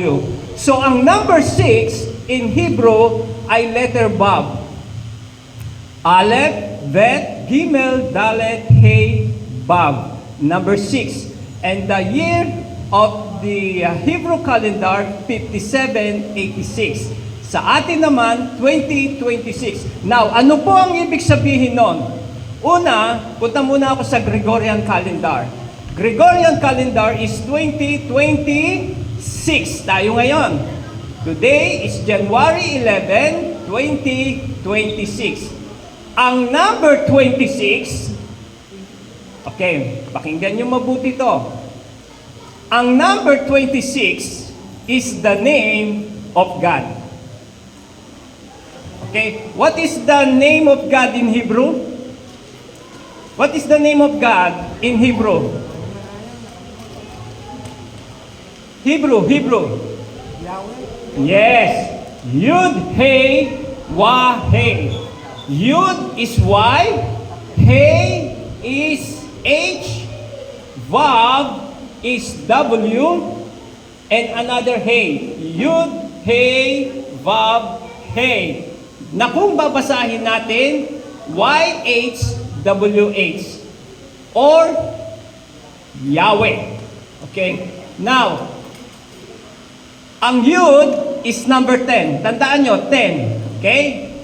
W. So, ang number 6 in Hebrew ay letter Vav. Aleph, Bet, Gimel, Dalet, Hey, Vav. Number 6. And the year of the Hebrew calendar, 5786. Sa atin naman, 2026. Now, ano po ang ibig sabihin nun? Una, punta muna ako sa Gregorian calendar. Gregorian calendar is 2026. Tayo ngayon. Today is January 11, 2026. Ang number 26, okay, pakinggan nyo mabuti to. Ang number 26 is the name of God. Okay, what is the name of God in Hebrew? What is the name of God in Hebrew? Hebrew. Yes. Yud, Hey, Wah, Hey. Yud is Y, Hey is H, Vav is W, and another Hey. Yud, Hey, Vav, Hey. Na kung babasahin natin, YHWH or Yahweh. Okay? Now, ang Yud is number 10. Tandaan nyo, 10. Okay?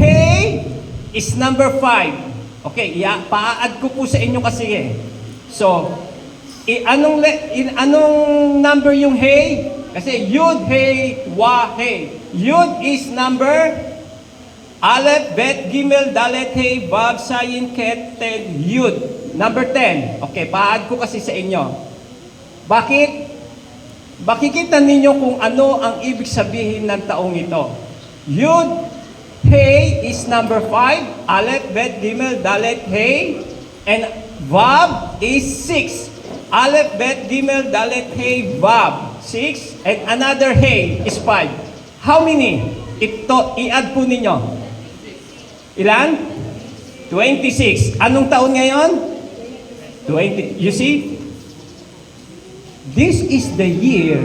Hey is number 5. Okay, pa-add ko po sa inyo kasi eh. So, anong number yung Hey? Kasi Yud, Hey, Wah, Hey. Yud is number Aleph, Bet, Gimel, Dalet, Hey, Vav, Sayin, Ket, Ted, Yud. Number 10. Okay, pa-add ko kasi sa inyo. Bakit? Makikita ninyo kung ano ang ibig sabihin ng taong ito. Yud, Hey is number 5. Aleph, Bet, Gimel, Dalet, Hey. And Vav is 6. Aleph, Bet, Gimel, Dalet, Hey, Vav. 6. And another Hey is 5. How many? Ito, i-add po ninyo. Ilan? 26. Anong taon ngayon? 20. You see? This is the year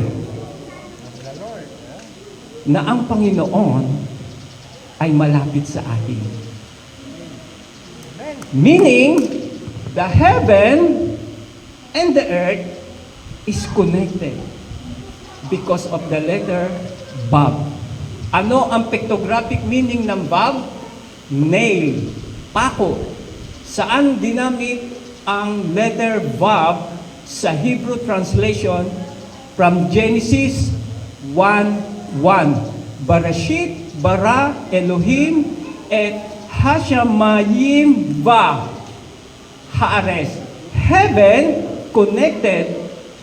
na ang Panginoon ay malapit sa atin. Meaning, the heaven and the earth is connected because of the letter Vav. Ano ang pictographic meaning ng Vav? Nail, pako. Saan dinamit ang letter Vav sa Hebrew translation from Genesis 1:1? Barashit, bara, Elohim, et hashamayim va, haares. Heaven connected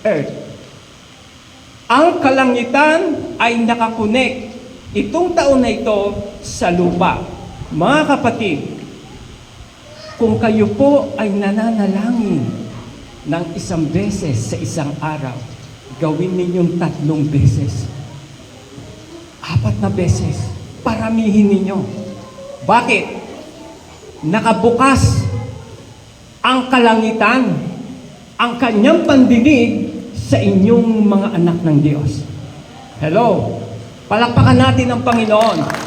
earth. Ang kalangitan ay nakakonect itong taon na ito sa lupa. Mga kapatid, kung kayo po ay nananalangin ng isang beses sa isang araw, gawin ninyong 3 beses. 4 na beses. Paramihin ninyo. Bakit? Nakabukas ang kalangitan, ang kanyang pandinig sa inyong mga anak ng Diyos. Hello? Palakpakan natin ang Panginoon.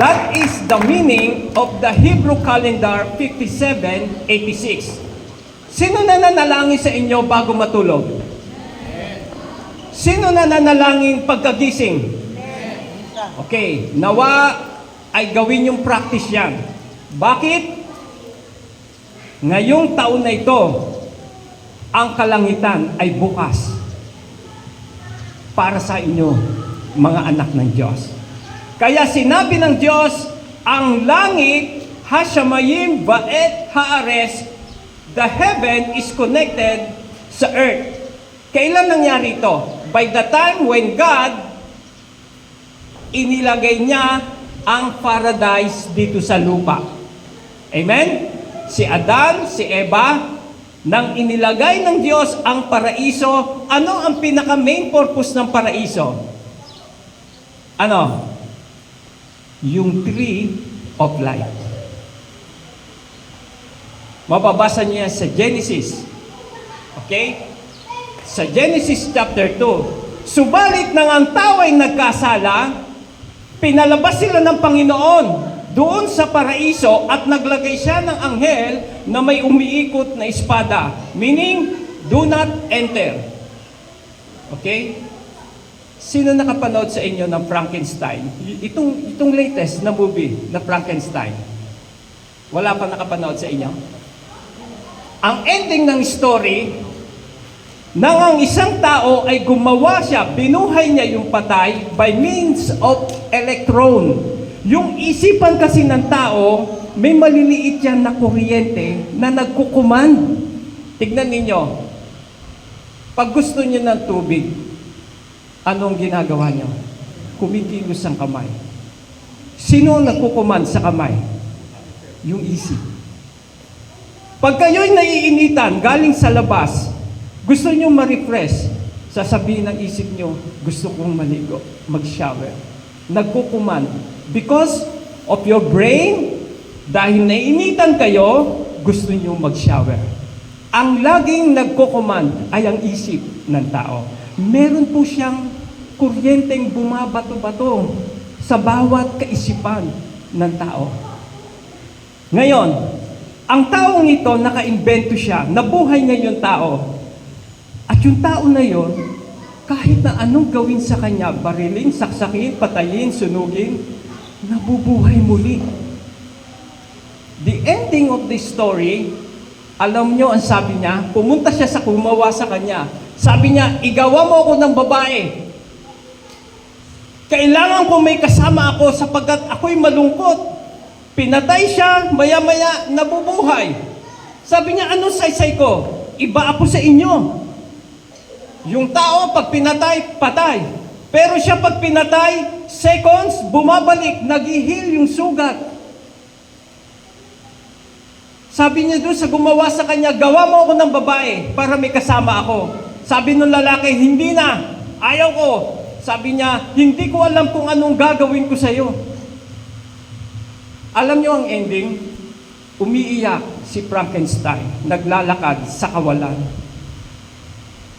That is the meaning of the Hebrew calendar 5786. Sino na nanalangin sa inyo bago matulog? Sino na nanalangin pagkagising? Okay, nawa ay gawin yung practice yan. Bakit? Ngayong taon na ito, ang kalangitan ay bukas para sa inyo, mga anak ng Diyos. Kaya sinabi ng Diyos, ang langit, hashamayim, vaet, haares, the heaven is connected sa earth. Kailan nangyari ito? By the time when God, inilagay niya ang paradise dito sa lupa. Amen? Si Adan, si Eva, nang inilagay ng Diyos ang paraiso, ano ang pinaka-main purpose ng paraiso? Ano? Yung tree of life. Mababasa niya sa Genesis. Okay? sa Genesis chapter 2. Subalit nang ang tao ay nagkasala, pinalabas sila ng Panginoon doon sa paraiso at naglagay siya ng anghel na may umiikot na espada. Meaning, do not enter. Okay? Sino nakapanood sa inyo ng Frankenstein? Itong latest na movie na Frankenstein. Wala pa nakapanood sa inyo? Ang ending ng story, nang ang isang tao ay gumawa siya, binuhay niya yung patay by means of electron. Yung isipan kasi ng tao, may maliliit yan na kuryente na nagkukuman. Tignan ninyo, pag gusto niyo ng tubig, anong ginagawa niyo? Kumikilos ang kamay. Sino ang nagkukuman sa kamay? Yung isip. Pag kayo'y naiinitan galing sa labas, gusto niyo ma-refresh, sasabihin ng isip niyo, gusto kong maligo, mag-shower. Nagkukuman. Because of your brain, dahil naiinitan kayo, gusto niyo mag-shower. Ang laging nagkukuman ay ang isip ng tao. Meron po siyang kuryenteng bumabato-bato sa bawat kaisipan ng tao. Ngayon, ang taong ito, naka-invento siya, nabuhay niya yung tao. At yung tao na yon, kahit na anong gawin sa kanya, barilin, saksakin, patayin, sunugin, nabubuhay muli. The ending of the story, alam nyo ang sabi niya, pumunta siya sa gumawa sa kanya. Sabi niya, igawa mo ako ng babae. Kailangan ko may kasama ako sapagkat ako'y malungkot. Pinatay siya, maya-maya, nabubuhay. Sabi niya, ano saysay ko? Iba ako sa inyo. Yung tao, pag pinatay, patay. Pero siya pag pinatay, seconds, bumabalik, nag-i-heal yung sugat. Sabi niya doon sa gumawa sa kanya, gawa mo ako ng babae para may kasama ako. Sabi nung lalaki, hindi na, ayaw ko. Sabi niya, hindi ko alam kung anong gagawin ko sa'yo. Alam niyo ang ending? Umiiyak si Frankenstein, naglalakad sa kawalan.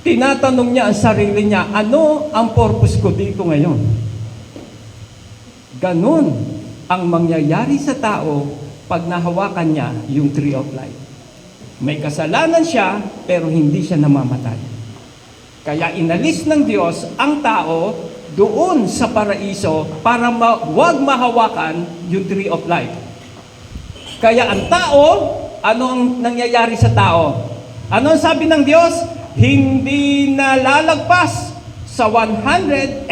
Tinatanong niya ang sarili niya, ano ang purpose ko dito ngayon? Ganon ang mangyayari sa tao pag nahawakan niya yung tree of life. May kasalanan siya, pero hindi siya namamatay. Kaya inalis ng Diyos ang tao doon sa paraiso para huwag mahawakan yung tree of life. Kaya ang tao, ano ang nangyayari sa tao? Ano ang sabi ng Diyos? Hindi na lalagpas sa 120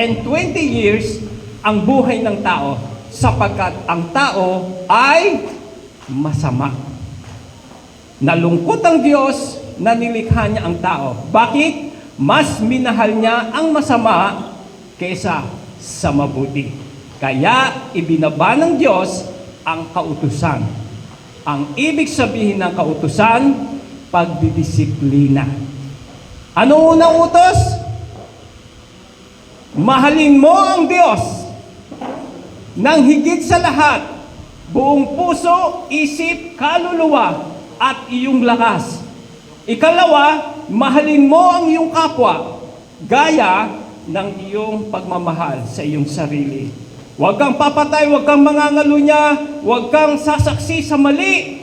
years ang buhay ng tao sapagkat ang tao ay masama. Nalungkot ang Diyos na nilikha niya ang tao. Bakit? Mas minahal niya ang masama kaysa sa mabuti. Kaya ibinaba ng Diyos ang kautusan. Ang ibig sabihin ng kautusan, pagdidisiplina. Ano unang utos? Mahalin mo ang Diyos nang higit sa lahat, buong puso, isip, kaluluwa, at iyong lakas. Ikalawa, mahalin mo ang iyong kapwa, gaya ng iyong pagmamahal sa iyong sarili. Huwag kang papatay, huwag kang mangangalunya, huwag kang sasaksi sa mali,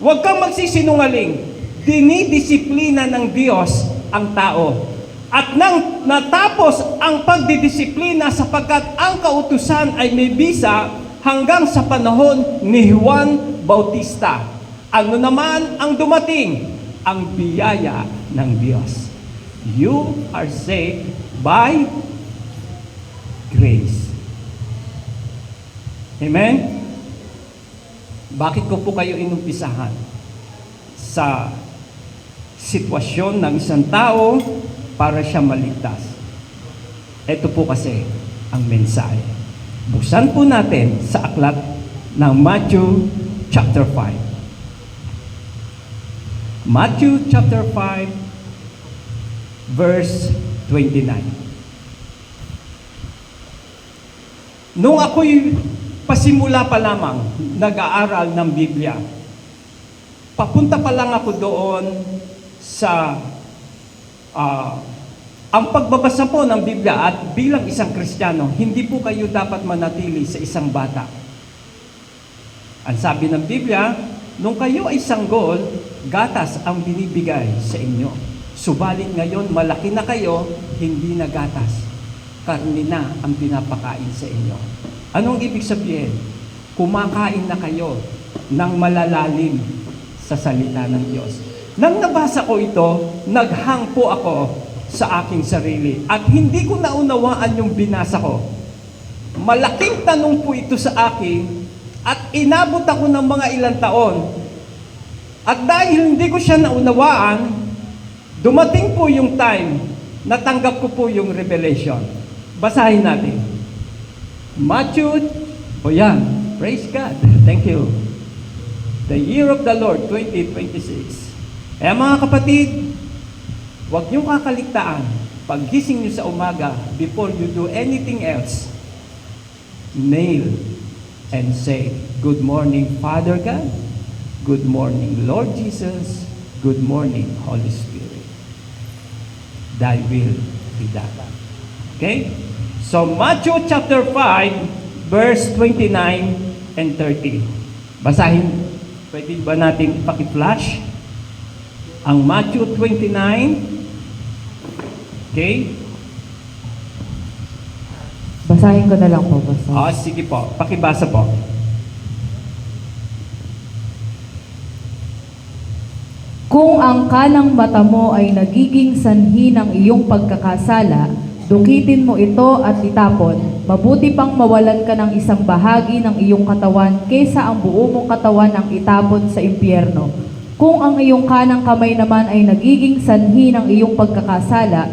huwag kang magsisinungaling. Dinidisiplina ng Diyos ang tao. At nang natapos ang pagdidisiplina sapagkat ang kautusan ay may bisa hanggang sa panahon ni Juan Bautista. Ano naman ang dumating? Ang biyaya ng Diyos. You are saved by grace. Amen? Bakit ko po kayo inumpisahan? Sa sitwasyon ng isang tao para siya maligtas. Ito po kasi ang mensahe. Buksan po natin sa aklat ng Matthew chapter 5. Matthew chapter 5 verse 29. Nung ako'y pasimula pa lamang nag-aaral ng Biblia, papunta pa lang ako doon sa Ah, ang pagbabasa po ng Biblia at bilang isang Kristiyano, hindi po kayo dapat manatili sa isang bata. Ang sabi ng Biblia, nung kayo ay sanggol, gatas ang binibigay sa inyo. Subalit ngayon, malaki na kayo, hindi na gatas. Karne na ang pinapakain sa inyo. Anong ibig sabihin? Kumakain na kayo ng malalalim sa salita ng Diyos. Nang nabasa ko ito, naghang po ako sa aking sarili. At hindi ko naunawaan yung binasa ko. Malaking tanong po ito sa akin at inabot ako ng mga ilang taon. At dahil hindi ko siya naunawaan, dumating po yung time na tanggap ko po yung revelation. Basahin natin. Matthew, praise God. Thank you. The year of the Lord, 2026. Kaya mga kapatid, huwag niyong kakaligtaan, paggising niyo sa umaga, before you do anything else, kneel and say, good morning, Father God. Good morning, Lord Jesus. Good morning, Holy Spirit. Thy will be done. Okay? So, Matthew chapter 5, verse 29 and 30. Basahin. Pwede ba natin ipaki-flash? Ang Matthew 29, okay? Basahin ko na lang po, Pastor. Sige po. Pakibasa po. Kung ang kanang mata mo ay nagiging sanhi ng iyong pagkakasala, dukitin mo ito at itapon. Mabuti pang mawalan ka ng isang bahagi ng iyong katawan kaysa ang buo mong katawan ang itapon sa impyerno. Kung ang iyong kanang kamay naman ay nagiging sanhi ng iyong pagkakasala,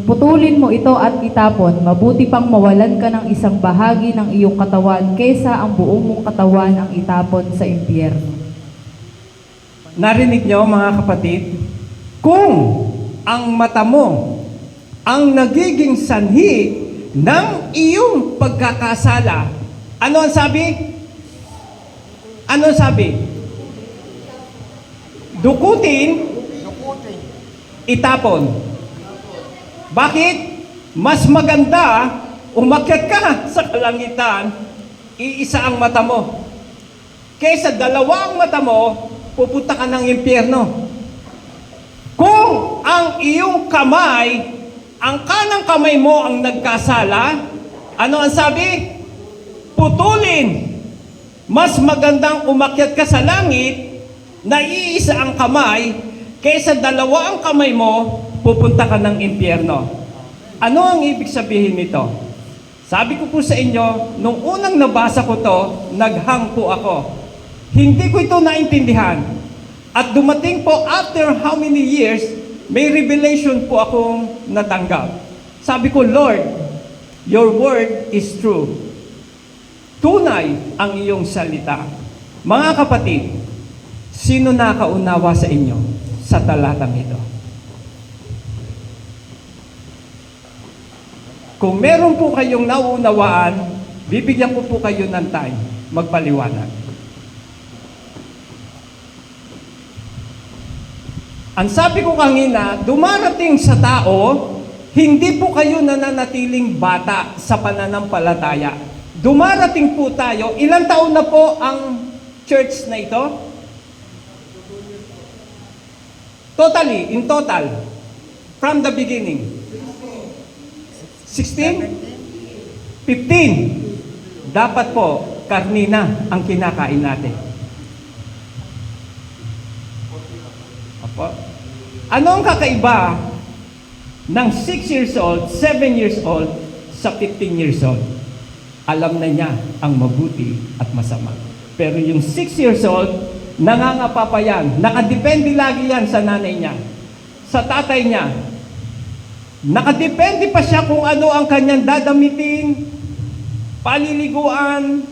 putulin mo ito at itapon. Mabuti pang mawalan ka ng isang bahagi ng iyong katawan kaysa ang buong mong katawan ang itapon sa impyerno. Narinig niyo mga kapatid? Kung ang mata mo ang nagiging sanhi ng iyong pagkakasala, ano ang sabi? Ano ang sabi? Dukutin, itapon. Bakit? Mas maganda umakyat ka sa kalangitan, iisa ang mata mo. Kaysa dalawa ang mata mo, pupunta ka ng impyerno. Kung ang iyong kamay, ang kanang kamay mo ang nagkasala, ano ang sabi? Putulin. Mas magandang umakyat ka sa langit na iisa ang kamay, kaysa dalawa ang kamay mo, pupunta ka ng impyerno. Ano ang ibig sabihin nito? Sabi ko po sa inyo, nung unang nabasa ko to, naghang po ako. Hindi ko ito naintindihan. At dumating po after how many years, may revelation po akong natanggap. Sabi ko, Lord, your word is true. Tunay ang iyong salita. Mga kapatid, sino nakaunawa sa inyo sa talatang ito? Kung meron po kayong nauunawaan, bibigyan ko po kayo ng time magpaliwanag. Ang sabi ko kanina, dumarating sa tao, hindi po kayo nananatiling bata sa pananampalataya. Dumarating po tayo, ilang taon na po ang church na ito? Totally, in total, from the beginning. 16? 15. Dapat po, karnina ang kinakain natin. Opo. Ano ang kakaiba ng 6 years old, 7 years old, sa 15 years old? Alam na niya ang mabuti at masama. Pero yung 6 years old, nangangapa pa yan. Nakadepende lagi yan sa nanay niya, sa tatay niya. Nakadepende pa siya kung ano ang kanyang dadamitin, paliliguan,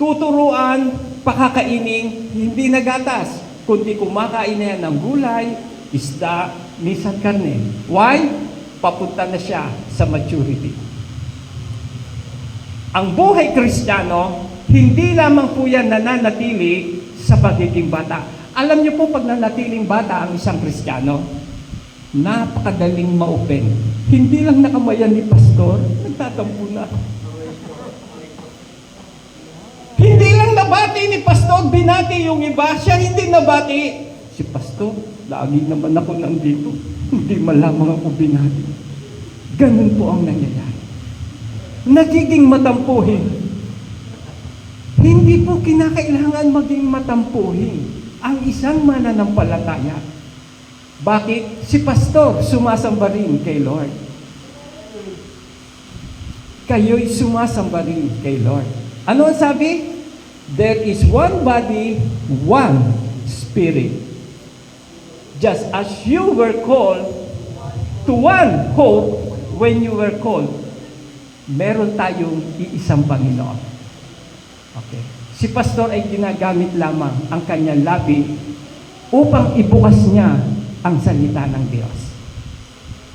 tuturuan, pakakainin, hindi na gatas, kundi kumakain na yan ng gulay, isda, minsan karne. Why? Papunta na siya sa maturity. Ang buhay Kristiyano, hindi lamang po yan nananatili sa pagiging bata. Alam niyo po pag nanatiling bata ang isang Kristiyano, Napakadaling ma-open. Hindi lang nakamayan ni pastor, nagtatampo na. Hindi lang nabati ni pastor, binati yung iba, siya hindi nabati. Si pastor, lagi naman ako nandito, hindi malamang ako binati. Ganun po ang nangyayari. Nagiging matampuhin. Hindi po kinakailangan maging matampuhin ang isang mananampalataya. Bakit? Si pastor sumasamba rin kay Lord. Kayo'y sumasamba rin kay Lord. Ano ang sabi? There is one body, one spirit. Just as you were called to one hope when you were called, meron tayong iisang Panginoon. Okay. Si pastor ay ginagamit lamang ang kanyang labi upang ibukas niya ang salita ng Diyos.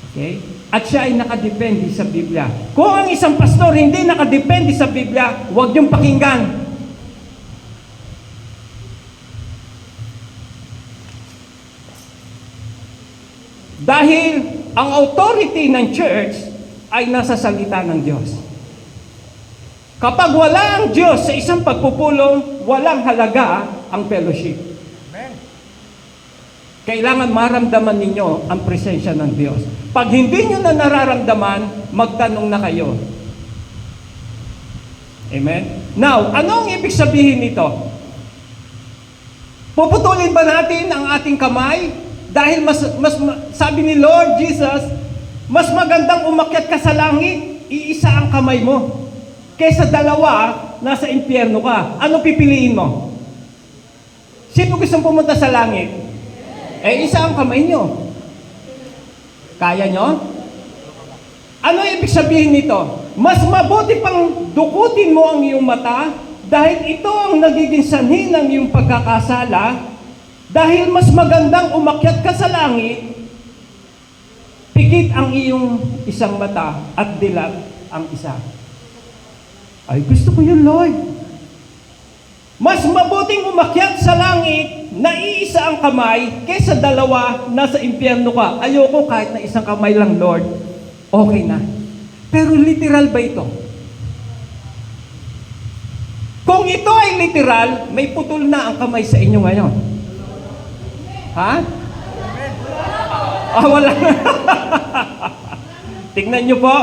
Okay? At siya ay nakadepende sa Biblia. Kung ang isang pastor hindi nakadepende sa Biblia, huwag niyong pakinggan. Dahil ang authority ng church ay nasa salita ng Diyos. Kapag wala ang Diyos sa isang pagpupulong, walang halaga ang fellowship. Amen. Kailangan maramdaman ninyo ang presensya ng Diyos. Pag hindi nyo na nararamdaman, magtanong na kayo. Amen? Now, ano ang ibig sabihin nito? Puputulin ba natin ang ating kamay? Dahil sabi ni Lord Jesus, mas magandang umakyat ka sa langit, iisa ang kamay mo. Kaysa dalawa, nasa impyerno ka. Ano pipiliin mo? Sino gustong pumunta sa langit? Isa ang kamay nyo. Kaya nyo? Ano ibig sabihin nito? Mas mabuti pang dukutin mo ang iyong mata dahil ito ang nagiging sanhi ng iyong pagkakasala. Dahil mas magandang umakyat ka sa langit, pikit ang iyong isang mata at dilat ang isa. Ay, gusto ko yun, Lord. Mas mabuting umakyat sa langit na iisa ang kamay kaysa dalawa nasa impyerno ka. Ayoko kahit na isang kamay lang, Lord. Okay na. Pero literal ba ito? Kung ito ay literal, may putol na ang kamay sa inyo ngayon. Ha? Wala. Tingnan nyo po.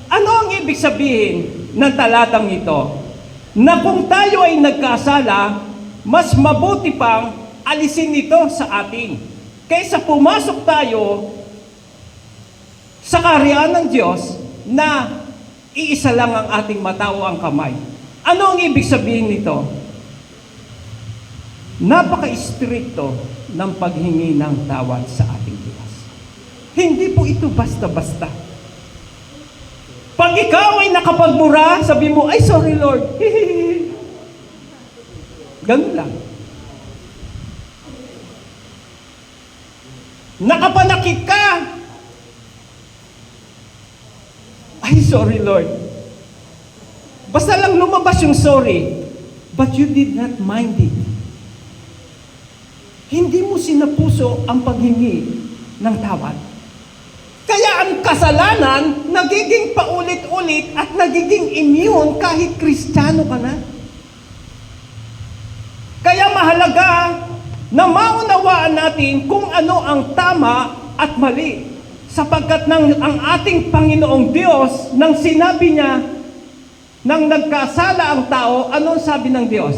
Ano ang ibig sabihin ng talatang ito? Na kung tayo ay nagkasala, mas mabuti pang alisin ito sa atin. Kaysa pumasok tayo sa kaharian ng Diyos na iisa lang ang ating mata o ang kamay. Ano ang ibig sabihin nito? Napaka-stricto ng paghingi ng tawad sa ating Diyos. Hindi po ito basta-basta. Pag ikaw ay nakapagmura, sabi mo, ay sorry Lord. Ganun lang. Nakapanakit ka. Ay sorry Lord. Basta lang lumabas yung sorry, but you did not mind it. Hindi mo sinapuso ang paghingi ng tawad. Kaya ang kasalanan, nagiging paulit-ulit at nagiging immune kahit Kristiyano ka na. Kaya mahalaga na maunawaan natin kung ano ang tama at mali. Sapagkat ang ating Panginoong Diyos, nang sinabi niya, nang nagkasala ang tao, anong sabi ng Diyos?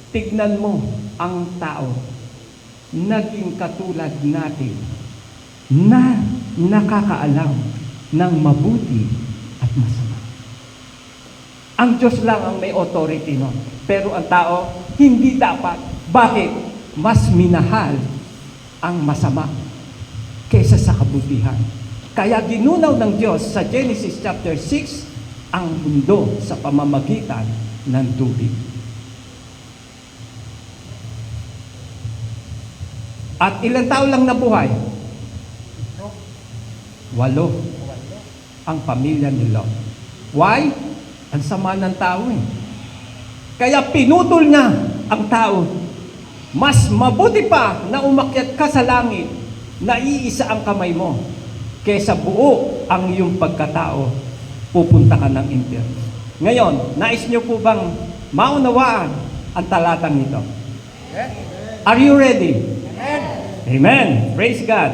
Tignan mo ang tao. Naging katulad natin na nakakaalam ng mabuti at masama. Ang Diyos lang ang may authority nun. Pero ang tao, hindi dapat. Bakit? Mas minahal ang masama kaysa sa kabutihan. Kaya ginunaw ng Diyos sa Genesis chapter 6 ang mundo sa pamamagitan ng tubig. At ilang tao lang nabuhay? 8 ang pamilya ni Lot. Why? Ang sama ng tao eh. Kaya pinutol niya ang tao. Mas mabuti pa na umakyat ka sa langit naiisa ang kamay mo, kaysa buo ang iyong pagkatao, pupunta ka ng impyerno. Ngayon, nais niyo po bang maunawaan ang talatang ito? Are you ready? Amen. Praise God.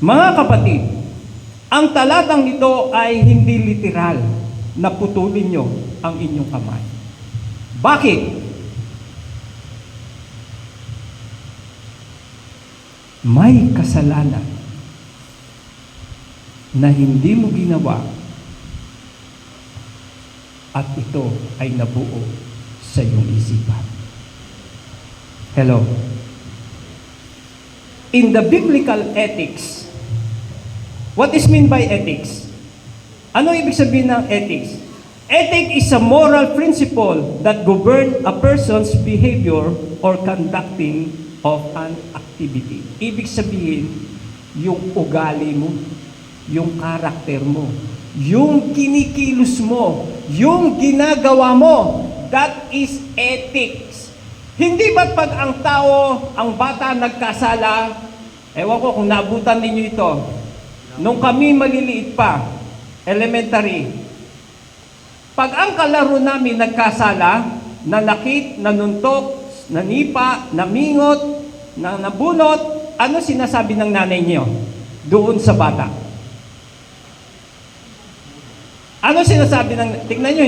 Mga kapatid, ang talatang ito ay hindi literal na putulin nyo ang inyong kamay. Bakit? May kasalanan na hindi mo ginawa at ito ay nabuo sa iyong isipan. Hello? In the biblical ethics, what is mean by ethics? Ano ibig sabihin ng ethics? Ethic is a moral principle that govern a person's behavior or conducting of an activity. Ibig sabihin, yung ugali mo, yung karakter mo, yung kinikilos mo, yung ginagawa mo, that is ethics. Hindi ba't pag ang tao, ang bata nagkasala, ewan ko kung naabutan ninyo ito, nung kami maliliit pa, elementary, pag ang kalaro namin nagkasala, nanakit, nanuntok, nanipa, namingot, nabunot, ano sinasabi ng nanay niyo doon sa bata? Ano sinasabi ng, tignan nyo,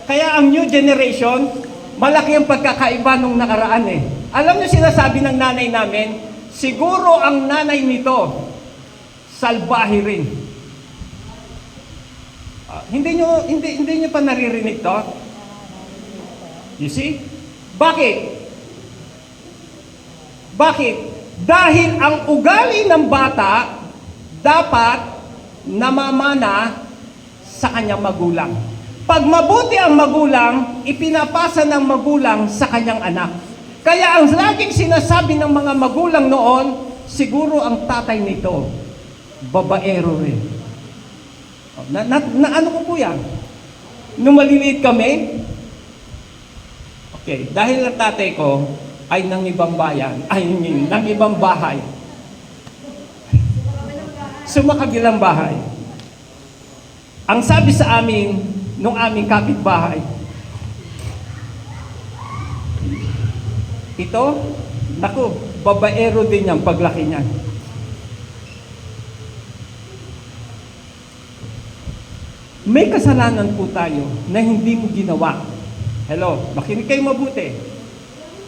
kaya ang new generation, malaki ang pagkakaiba nung nakaraan eh. Alam nyo sinasabi ng nanay namin, siguro ang nanay nito, salbahe rin. Hindi nyo pa naririnig to? You see? Bakit? Bakit? Dahil ang ugali ng bata dapat namamana sa kanyang magulang. Pag mabuti ang magulang, ipinapasa ng magulang sa kanyang anak. Kaya ang laging sinasabi ng mga magulang noon, siguro ang tatay nito, babaero rin. Ano ko po yan? Nung maliliit kami, okay, dahil ang tatay ko ay ng ibang bayan, ng ibang bahay. Sumakabilang bahay. Ang sabi sa amin, nung aming kapitbahay, ito, naku, babaero din yan paglaki niyan. May kasalanan po tayo na hindi mo ginawa. Hello, makinig kayo mabuti.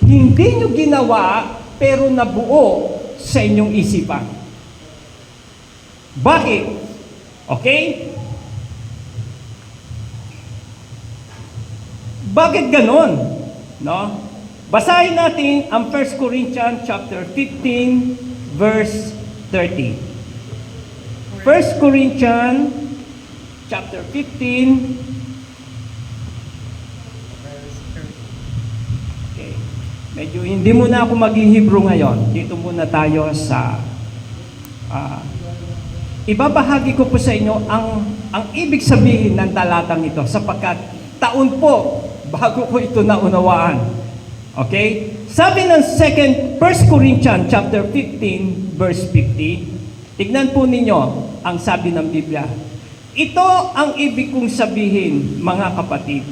Hindi nyo ginawa, pero nabuo sa inyong isipan. Bakit? Okay? Bakit ganon? No? Basahin natin ang 1 Corinthians chapter 15, verse 30. 1 Corinthians chapter 15, okay. Medyo hindi muna ako mag-Hebrew ngayon. Dito muna tayo sa ibabahagi ko po sa inyo ang ibig sabihin ng talatang ito sapagkat taon po bago ko ito naunawaan. Okay? Sabi ng 1 Corinthians chapter 15 verse 50, tignan po ninyo ang sabi ng Biblia. Ito ang ibig kong sabihin, mga kapatid.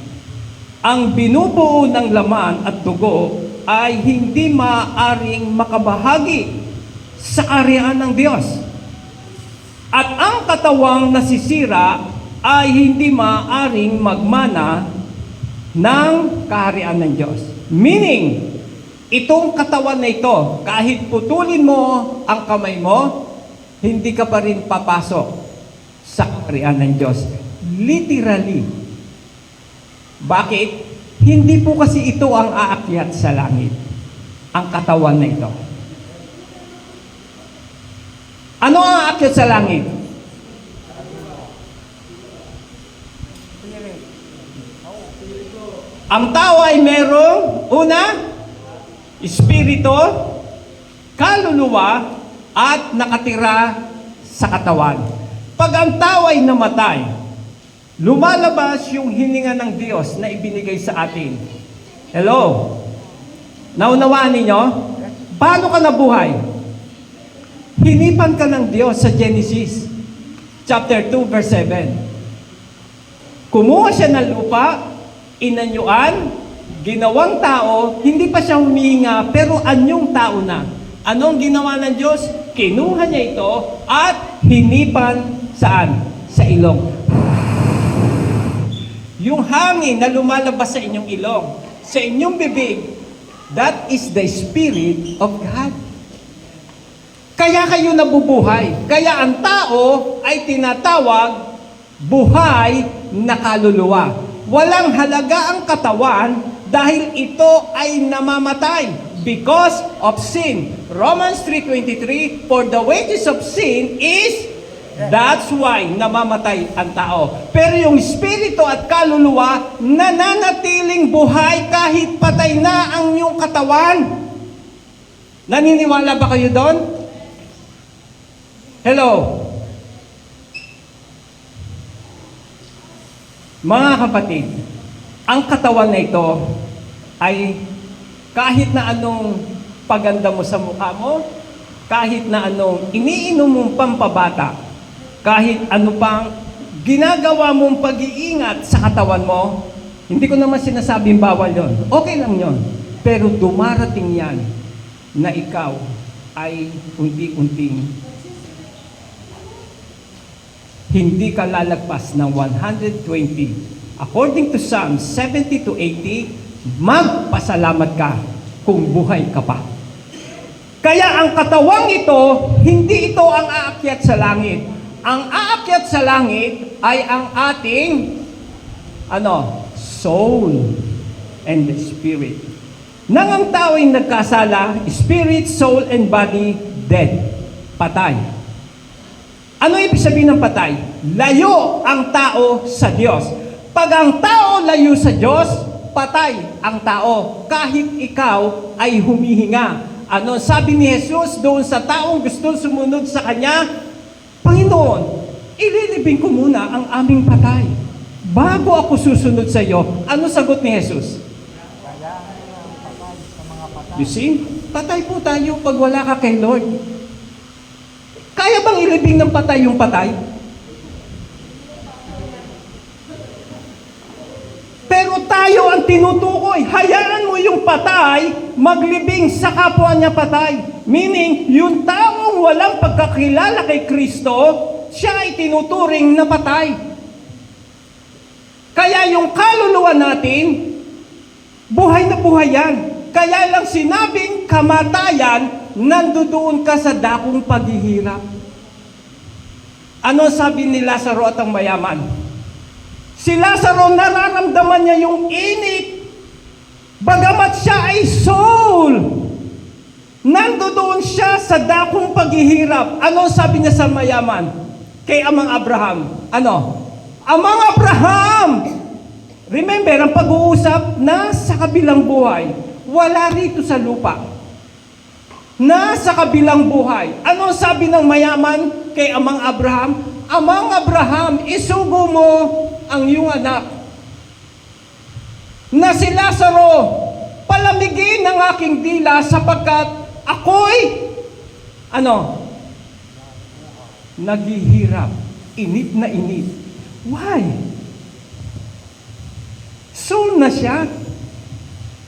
Ang binubuo ng laman at dugo ay hindi maaaring makabahagi sa kaharian ng Diyos. At ang katawang nasisira ay hindi maaaring magmana ng kaharian ng Diyos. Meaning, itong katawan na ito, kahit putulin mo ang kamay mo, hindi ka pa rin papasok sa kaharian ng Diyos. Literally. Bakit? Hindi po kasi ito ang aakyat sa langit. Ang katawan na ito. Ano ang aakyat sa langit? Ang tao ay merong, una, espiritu, kaluluwa, at nakatira sa katawan. Pag ang tao ay namatay, lumalabas yung hininga ng Diyos na ibinigay sa atin. Hello? Naunawaan ninyo? Paano ka nabuhay? Hinipan ka ng Diyos sa Genesis chapter 2 verse 7. Kumuha siya ng lupa, inanyuan, ginawang tao, hindi pa siya humihinga, pero anyong tao na. Anong ginawa ng Diyos? Kinuha niya ito at hinipan saan? Sa ilong. Yung hangin na lumalabas sa inyong ilong, sa inyong bibig, that is the Spirit of God. Kaya kayo nabubuhay. Kaya ang tao ay tinatawag buhay na kaluluwa. Walang halaga ang katawan dahil ito ay namamatay because of sin. Romans 3:23, for the wages of sin is, that's why namamatay ang tao. Pero yung espiritu at kaluluwa, nananatiling buhay kahit patay na ang iyong katawan. Naniniwala ba kayo doon? Hello? Mga kapatid, ang katawan na ito ay kahit na anong paganda mo sa mukha mo, kahit na anong iniinom mong pampabata, kahit ano pang ginagawa mong pag-iingat sa katawan mo, hindi ko naman sinasabing bawal yon. Okay lang yon. Pero dumarating yan na ikaw ay unti-unting hindi ka lalagpas ng 120. According to Psalm 70 to 80, magpasalamat ka kung buhay ka pa. Kaya ang katawang ito, hindi ito ang aakyat sa langit. Ang aakyat sa langit ay ang ating soul and the spirit. Nang ang tao ay nagkasala, spirit, soul, and body, dead. Patay. Ano ibig sabihin ng patay? Layo ang tao sa Diyos. Pag ang tao layo sa Diyos, patay ang tao. Kahit ikaw ay humihinga. Ano sabi ni Jesus doon sa taong gusto sumunod sa Kanya? Panginoon, ililibing ko muna ang aming patay bago ako susunod sa iyo. Ano sagot ni Jesus? You see? Patay po tayo pag wala ka kay Lord. Kaya bang ilibing ng patay yung patay? Pero tayo ang tinutukoy. Hayaan mo yung patay maglibing sa kapwa niya patay. Meaning, yung taong walang pagkakilala kay Kristo, siya ay tinuturing na patay. Kaya yung kaluluwa natin, buhay na buhay yan. Kaya lang sinabing kamatayan, nandoon ka sa dakong paghihirap. Ano sabi ni Lazaro at ang mayaman? Si Lazaro, nararamdaman niya yung init. Bagamat siya ay soul, nandoon siya sa dakong paghihirap. Ano sabi niya sa mayaman? Kay Amang Abraham. Amang Abraham! Remember, ang pag-uusap, nasa kabilang buhay. Wala rito sa lupa. Nasa kabilang buhay. Ano sabi ng mayaman kay Amang Abraham? Amang Abraham, isugo mo ang iyong anak. Na si Lazaro, palamigin ang aking dila sapagkat ako'y, naghihirap. Init na init. Why? Soul na siya.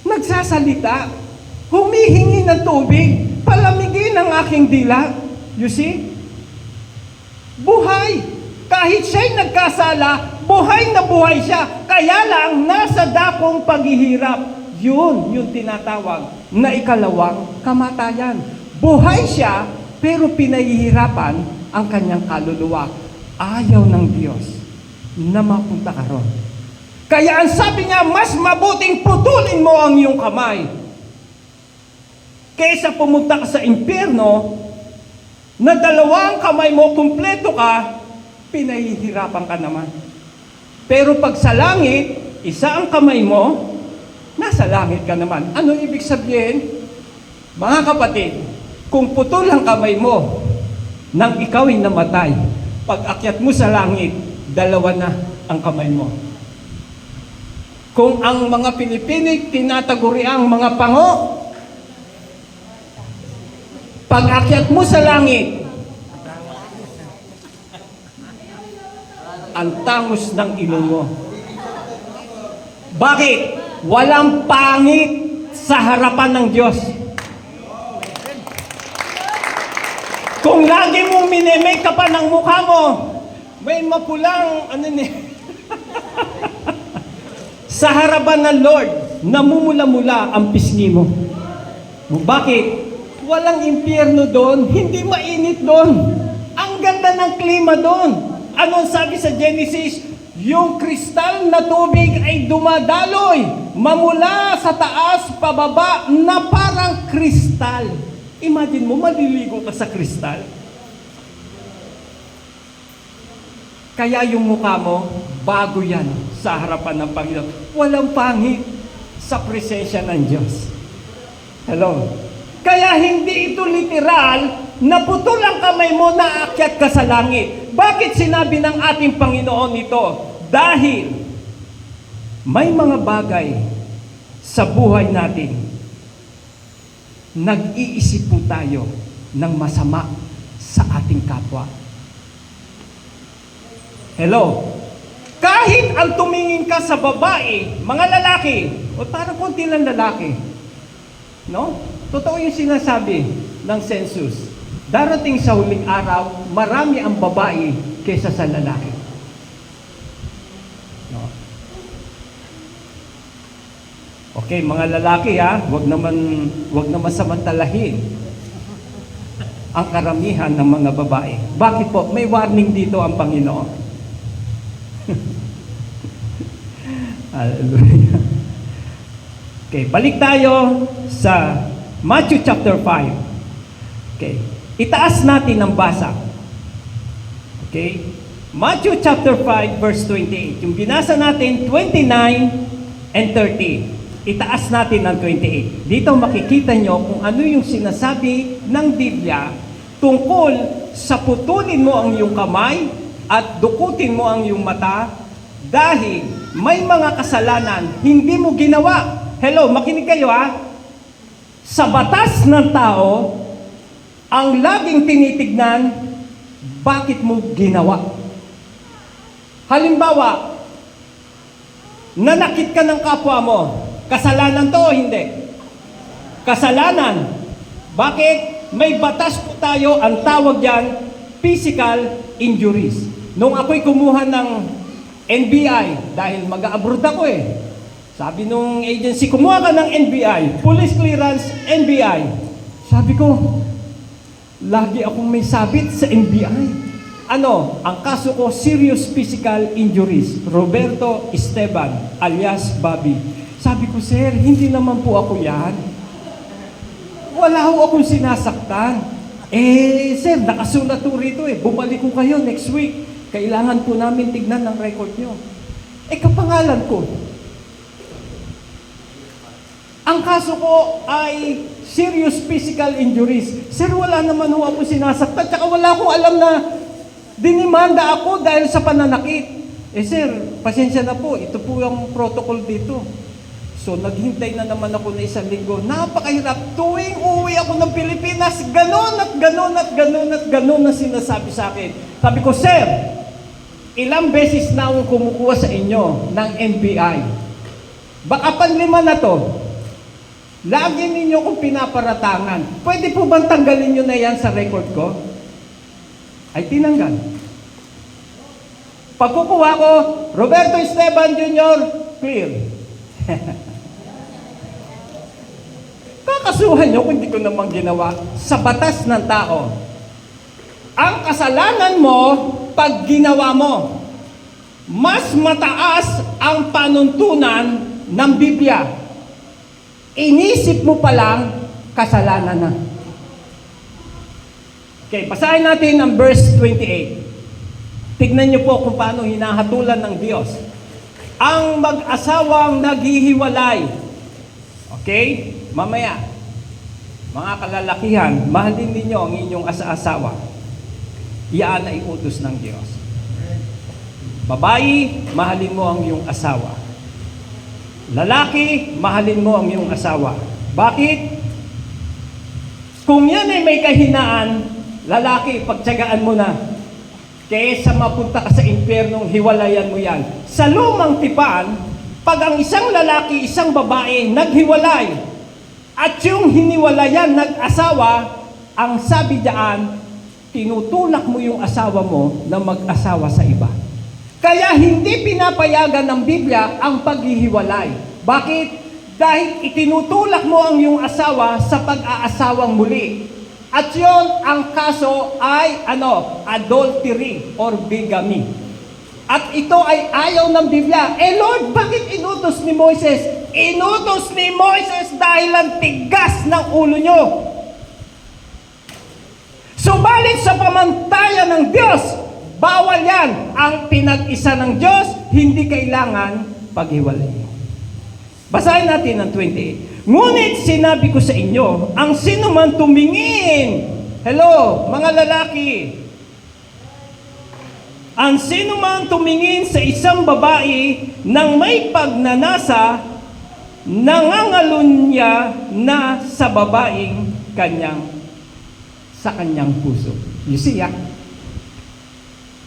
Nagsasalita. Humihingi ng tubig. Palamigin ang aking dila. You see? Buhay. Kahit siya'y nagkasala, buhay na buhay siya. Kaya lang, nasa dakong paghihirap. Yun yung tinatawag na ikalawang kamatayan. Buhay siya, pero pinahihirapan ang kanyang kaluluwa. Ayaw ng Diyos na mapunta ka ron. Kaya ang sabi niya, mas mabuting putulin mo ang iyong kamay kaysa pumunta ka sa impyerno na dalawang kamay mo, kumpleto ka, pinahihirapan ka naman. Pero pag sa langit, isa ang kamay mo, nasa langit ka naman. Ano ibig sabihin? Mga kapatid, kung putol ang kamay mo nang ikaw ay namatay, pag akyat mo sa langit, dalawa na ang kamay mo. Kung ang mga Pilipino tinataguri ang mga pango, Pag-akyat mo sa langit, ang tangos ng ilong mo. Bakit? Walang pangit sa harapan ng Diyos. Kung lagi mong minemake ka pa ng mukha mo, may mapulang, sa harapan ng Lord, namumula-mula ang pisngi mo. Bakit? Walang impyerno doon, hindi mainit doon. Ang ganda ng klima doon. Anong sabi sa Genesis? Yung kristal na tubig ay dumadaloy, mamula sa taas, pababa, na parang kristal. Imagine mo, maliligo ka sa kristal. Kaya yung mukha mo, bago yan sa harapan ng Panginoon. Walang pangit sa presensya ng Diyos. Hello? Kaya hindi ito literal na putol ang kamay mo na aakyat ka sa langit. Bakit sinabi ng ating Panginoon ito? Dahil may mga bagay sa buhay natin, nag-iisip po tayo ng masama sa ating kapwa. Hello? Kahit ang tumingin ka sa babae, mga lalaki, o parang konti lang lalaki, no? Totoo yung sinasabi ng census. Darating sa huling araw, marami ang babae kaysa sa lalaki. No? Okay, mga lalaki wag naman samantalahin ang karamihan ng mga babae. Bakit po? May warning dito ang Panginoon. Hallelujah. Okay, balik tayo sa Matthew chapter 5. Okay. Itaas natin ang basa. Okay? Matthew chapter 5 verse 28. Yung binasa natin 29 and 30. Itaas natin ang 28. Dito makikita nyo kung ano yung sinasabi ng Biblia tungkol sa putulin mo ang iyong kamay at dukutin mo ang iyong mata dahil may mga kasalanan hindi mo ginawa. Hello, makinig kayo Sa batas ng tao, ang laging tinitignan, bakit mo ginawa? Halimbawa, nanakit ka ng kapwa mo. Kasalanan to o hindi? Kasalanan. Bakit? May batas po tayo, ang tawag yan, physical injuries. Nung ako'y kumuha ng NBI, dahil mag-abroad ako Sabi nung agency, kumuha ka ng NBI, Police Clearance, NBI. Sabi ko, lagi akong may sabit sa NBI. Ang kaso ko, serious physical injuries. Roberto Esteban, alias Bobby. Sabi ko, sir, hindi naman po ako yan. Wala ho akong sinasaktan. Sir, nakasulat po rito Bumalik ko kayo next week. Kailangan po namin tignan ng record nyo. Kapangalan ko. Ang kaso ko ay serious physical injuries. Sir, wala naman ho ako sinasaktan. Tsaka wala akong alam na dinimanda ako dahil sa pananakit. Sir, pasensya na po. Ito po yung protocol dito. So, naghintay na naman ako na 1 linggo. Napakahirap. Tuwing uwi ako ng Pilipinas, ganon at ganon at ganon at ganon na sinasabi sa akin. Sabi ko, sir, ilang beses na akong kumukuha sa inyo ng NBI. Baka panlima na to. Lagi ninyo kong pinaparatangan. Pwede po bang tanggalin nyo na yan sa record ko? Ay tinanggal. Pagkukuha ko, Roberto Esteban Jr., clear. Kakasuhan nyo kung hindi ko naman ginawa sa batas ng tao. Ang kasalanan mo, pag ginawa mo, mas mataas ang panuntunan ng Biblia. Inisip mo pa lang, kasalanan na. Okay, basahin natin ang verse 28. Tignan niyo po kung paano hinahatulan ng Diyos ang mag-asawang naghihiwalay. Okay? Mamaya, mga kalalakihan, mahalin ninyo ang inyong asawa. Iyan ay utos ng Diyos. Babae, mahalin mo ang iyong asawa. Lalaki, mahalin mo ang iyong asawa. Bakit? Kung yan ay may kahinaan, lalaki, pagtyagaan mo na. Kaysa mapunta ka sa impyernong hiwalayan mo yan. Sa lumang tipan, pag ang isang lalaki, isang babae, naghiwalay, at yung hiniwalayan, nag-asawa, ang sabi diyan, tinutulak mo yung asawa mo na mag-asawa sa iba. Kaya hindi pinapayagan ng Biblia ang paghihiwalay. Bakit? Dahil itinutulak mo ang iyong asawa sa pag-aasawang muli. At yon ang kaso ay adultery or bigamy. At ito ay ayaw ng Biblia. Lord, bakit inutos ni Moises? Inutos ni Moises dahil ang tigas ng ulo nyo. Subalit sa pamantayan ng Diyos, bawal yan. Ang pinag-isa ng Diyos, hindi kailangan paghiwalay. Basahin natin ang 28. Ngunit sinabi ko sa inyo, ang sino man tumingin, hello, mga lalaki, ang sino man tumingin sa isang babae nang may pagnanasa, nangangalunya na sa babaeng sa kanyang puso. You see,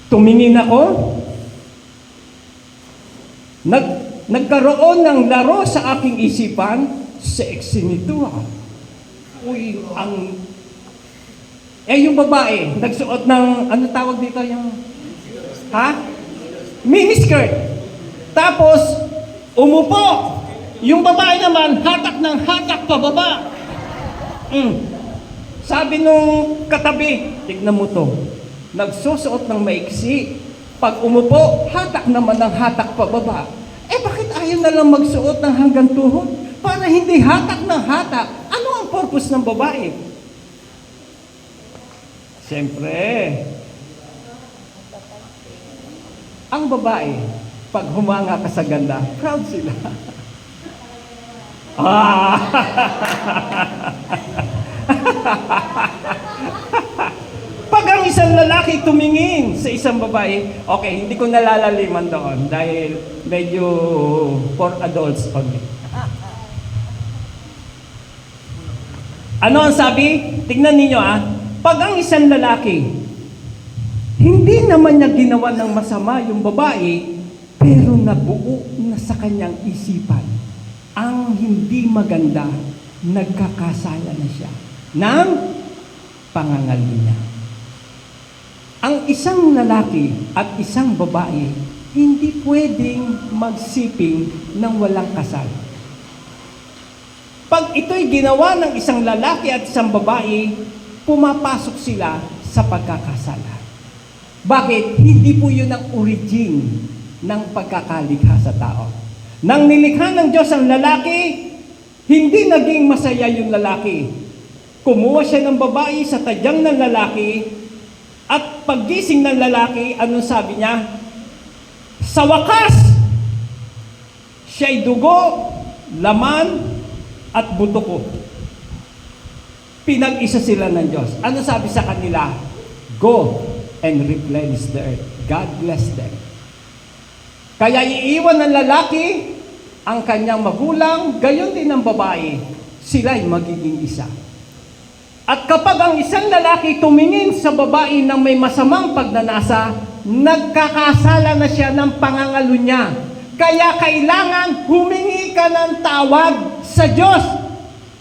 tumingin ako, nagkaroon ng laro sa aking isipan, sexy nito Uy, yung babae, nagsuot ng, ano tawag dito yung, miniskirt. Tapos, umupo. Yung babae naman, hatak ng hatak pababa. Sabi nung katabi, tignan mo to, nagsusuot ng maiksi. Pag umupo, hatak naman ng hatak pababa. Bakit ayaw na lang magsuot ng hanggang tuhod? Para hindi hatak ng hatak. Ano ang purpose ng babae? Siyempre, ang babae, pag humanga ka sa ganda, proud sila. Pag ang isang lalaki tumingin sa isang babae, okay, hindi ko nalalaliman doon dahil medyo for adults only. Ano ang sabi? Tignan ninyo pag ang isang lalaki, hindi naman niya ginawa ng masama yung babae, pero nabuo na sa kanyang isipan ang hindi maganda, nagkakasala na siya ng pangangalunya. Ang isang lalaki at isang babae, hindi pwedeng magsiping ng walang kasal. Pag ito'y ginawa ng isang lalaki at isang babae, pumapasok sila sa pagkakasala. Bakit? Hindi po yun ang origin ng pagkakalikha sa tao. Nang nilikha ng Diyos ang lalaki, hindi naging masaya yung lalaki. Kumuha siya ng babae sa tadyang ng lalaki, at paggising ng lalaki, anong sabi niya? Sa wakas, siya'y dugo, laman, at buto ko. Pinag-isa sila ng Diyos. Ano sabi sa kanila? Go and replenish the earth. God bless them. Kaya iiwan ng lalaki ang kanyang magulang, gayon din ng babae. Sila'y magiging isa. At kapag ang isang lalaki tumingin sa babae ng may masamang pagnanasa, nagkakasala na siya ng pangangalunya. Kaya kailangan humingi ka ng tawad sa Diyos.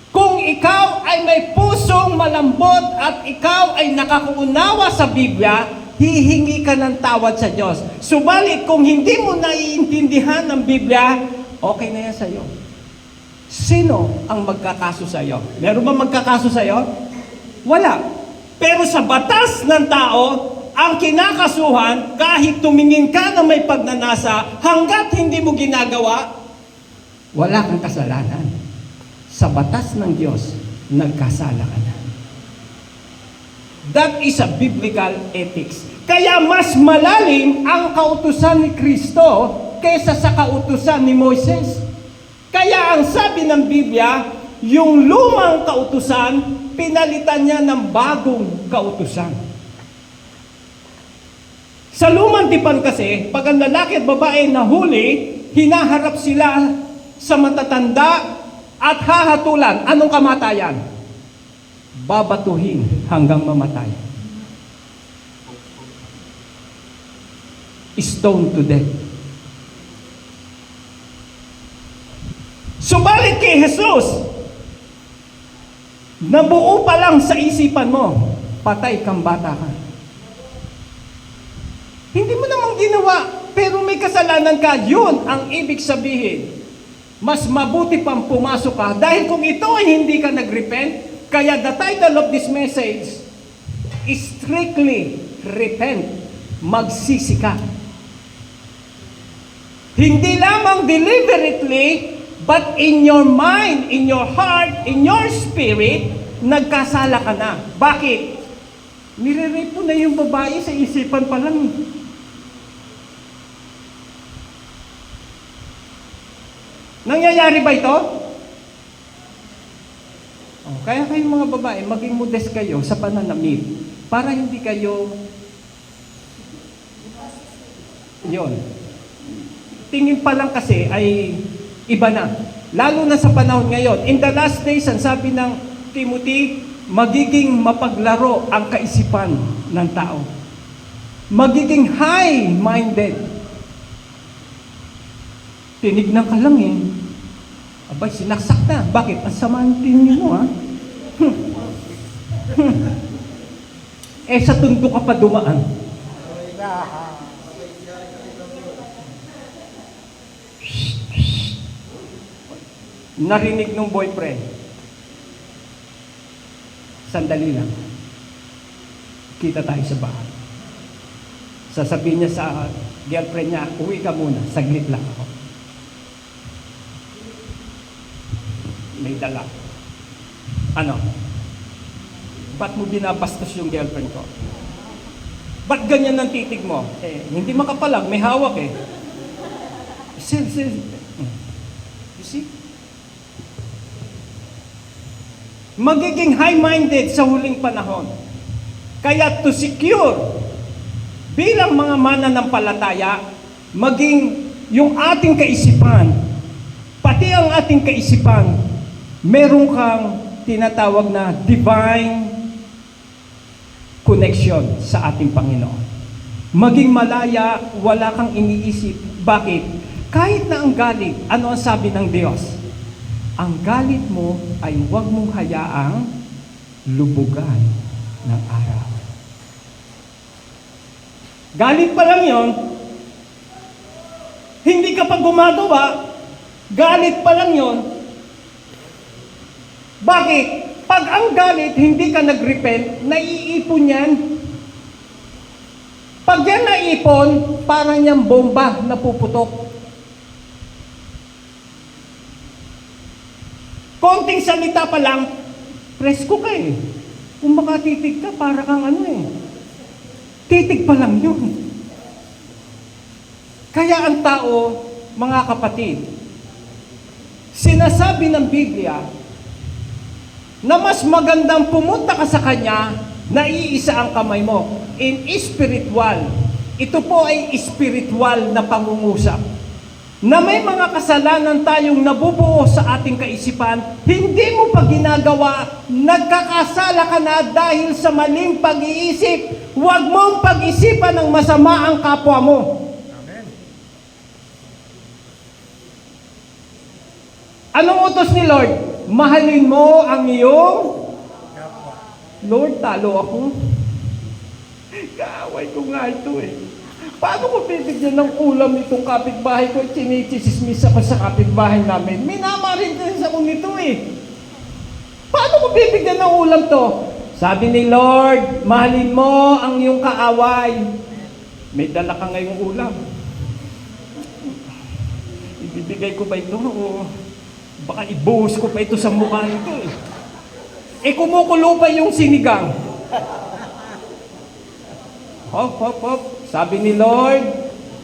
Kung ikaw ay may pusong malambot at ikaw ay nakakuunawa sa Biblia, hihingi ka ng tawad sa Diyos. Subalit kung hindi mo naiintindihan ng Biblia, okay na yan sa iyo. Sino ang magkakaso sa iyo? Meron ba magkakaso sa iyo? Wala. Pero sa batas ng tao, ang kinakasuhan, kahit tumingin ka na may pagnanasa, hanggat hindi mo ginagawa, wala kang kasalanan. Sa batas ng Diyos, nagkasala ka na. That is a biblical ethics. Kaya mas malalim ang kautusan ni Kristo kaysa sa kautusan ni Moises. Kaya ang sabi ng Biblia, yung lumang kautusan, pinalitan niya ng bagong kautusan. Sa lumang tipan kasi, pag ang lalaki at babae nahuli, hinaharap sila sa matatanda at hahatulan. Anong kamatayan? babatuhin hanggang mamatay. Stone to death. Subalit kay Jesus, nabuo pa lang sa isipan mo, patay kang bata ka. Hindi mo namang ginawa, pero may kasalanan ka, yun ang ibig sabihin. Mas mabuti pang pumasok ka, dahil kung ito ay hindi ka nag-repent, kaya the title of this message is strictly repent, magsisi ka. Hindi lamang deliberately, but in your mind, in your heart, in your spirit, nagkasala ka na. Bakit? Nire-rape mo na yung babae sa isipan pa lang. Nangyayari ba ito? Kaya kayong mga babae, maging modest kayo sa pananamit para hindi kayo yon. Tingin pa lang kasi ay iba na. Lalo na sa panahon ngayon. In the last days, ang sabi ng Timothy, magiging mapaglaro ang kaisipan ng tao. Magiging high-minded. Tinignan ka lang eh. Abay, sinaksak na. Bakit? Ang sama ng tingin mo, ha? Sa tundo ka pa dumaan. Narinig ng boyfriend. Sandali lang. Kita tayo sa bahay. Sasabihin niya sa girlfriend niya, uwi ka muna, saglit lang ako. May dala. Ano? Ba't mo binabastos yung girlfriend ko? Ba't ganyan ang titig mo? Hindi makapalag, may hawak eh. You see? Magiging high-minded sa huling panahon. Kaya to secure, bilang mga mananampalataya, maging yung ating kaisipan, pati ang ating kaisipan, meron kang tinatawag na divine connection sa ating Panginoon. Maging malaya, wala kang iniisip. Bakit? Kahit na ang galit, ano ang sabi ng Diyos? Ang galit mo ay huwag mong hayaang lubugan ng araw. Galit pa lang yon, hindi ka pa gumagawa, galit pa lang yon. Bakit? Pag ang galit, hindi ka nag-repent, naiipon yan. Pag yan naipon, parang yung bomba na puputok. Konting salita pa lang, presko ka eh. Kung makatitig ka, para kang ano eh. Titig pa lang yun. Kaya ang tao, mga kapatid, sinasabi ng Biblia, na mas magandang pumunta ka sa Kanya, na iisa ang kamay mo. In spiritual, ito po ay spiritual na pangungusap. Na may mga kasalanan tayong nabubuo sa ating kaisipan, hindi mo pa ginagawa, nagkakasala ka na dahil sa maling pag-iisip. Huwag mong pag-isipan ng masama ang kapwa mo. Amen. Anong utos ni Lord? Mahalin mo ang iyong Kapwa. Lord, talo ako. Kaaway ko nga ito eh. Paano ko bibigyan ng ulam itong kapitbahay ko? Chinichismis ako sa kapitbahay namin. Minamarin din sa kong ito eh. Paano ko bibigyan ng ulam to? Sabi ni Lord, mahalin mo ang iyong kaaway. May dala ka ngayong ulam. Ibibigay ko ba ito? O baka ibuhos ko pa ito sa mukha nito eh. Kumukulo pa yung sinigang. Hop, hop, hop. Sabi ni Lord,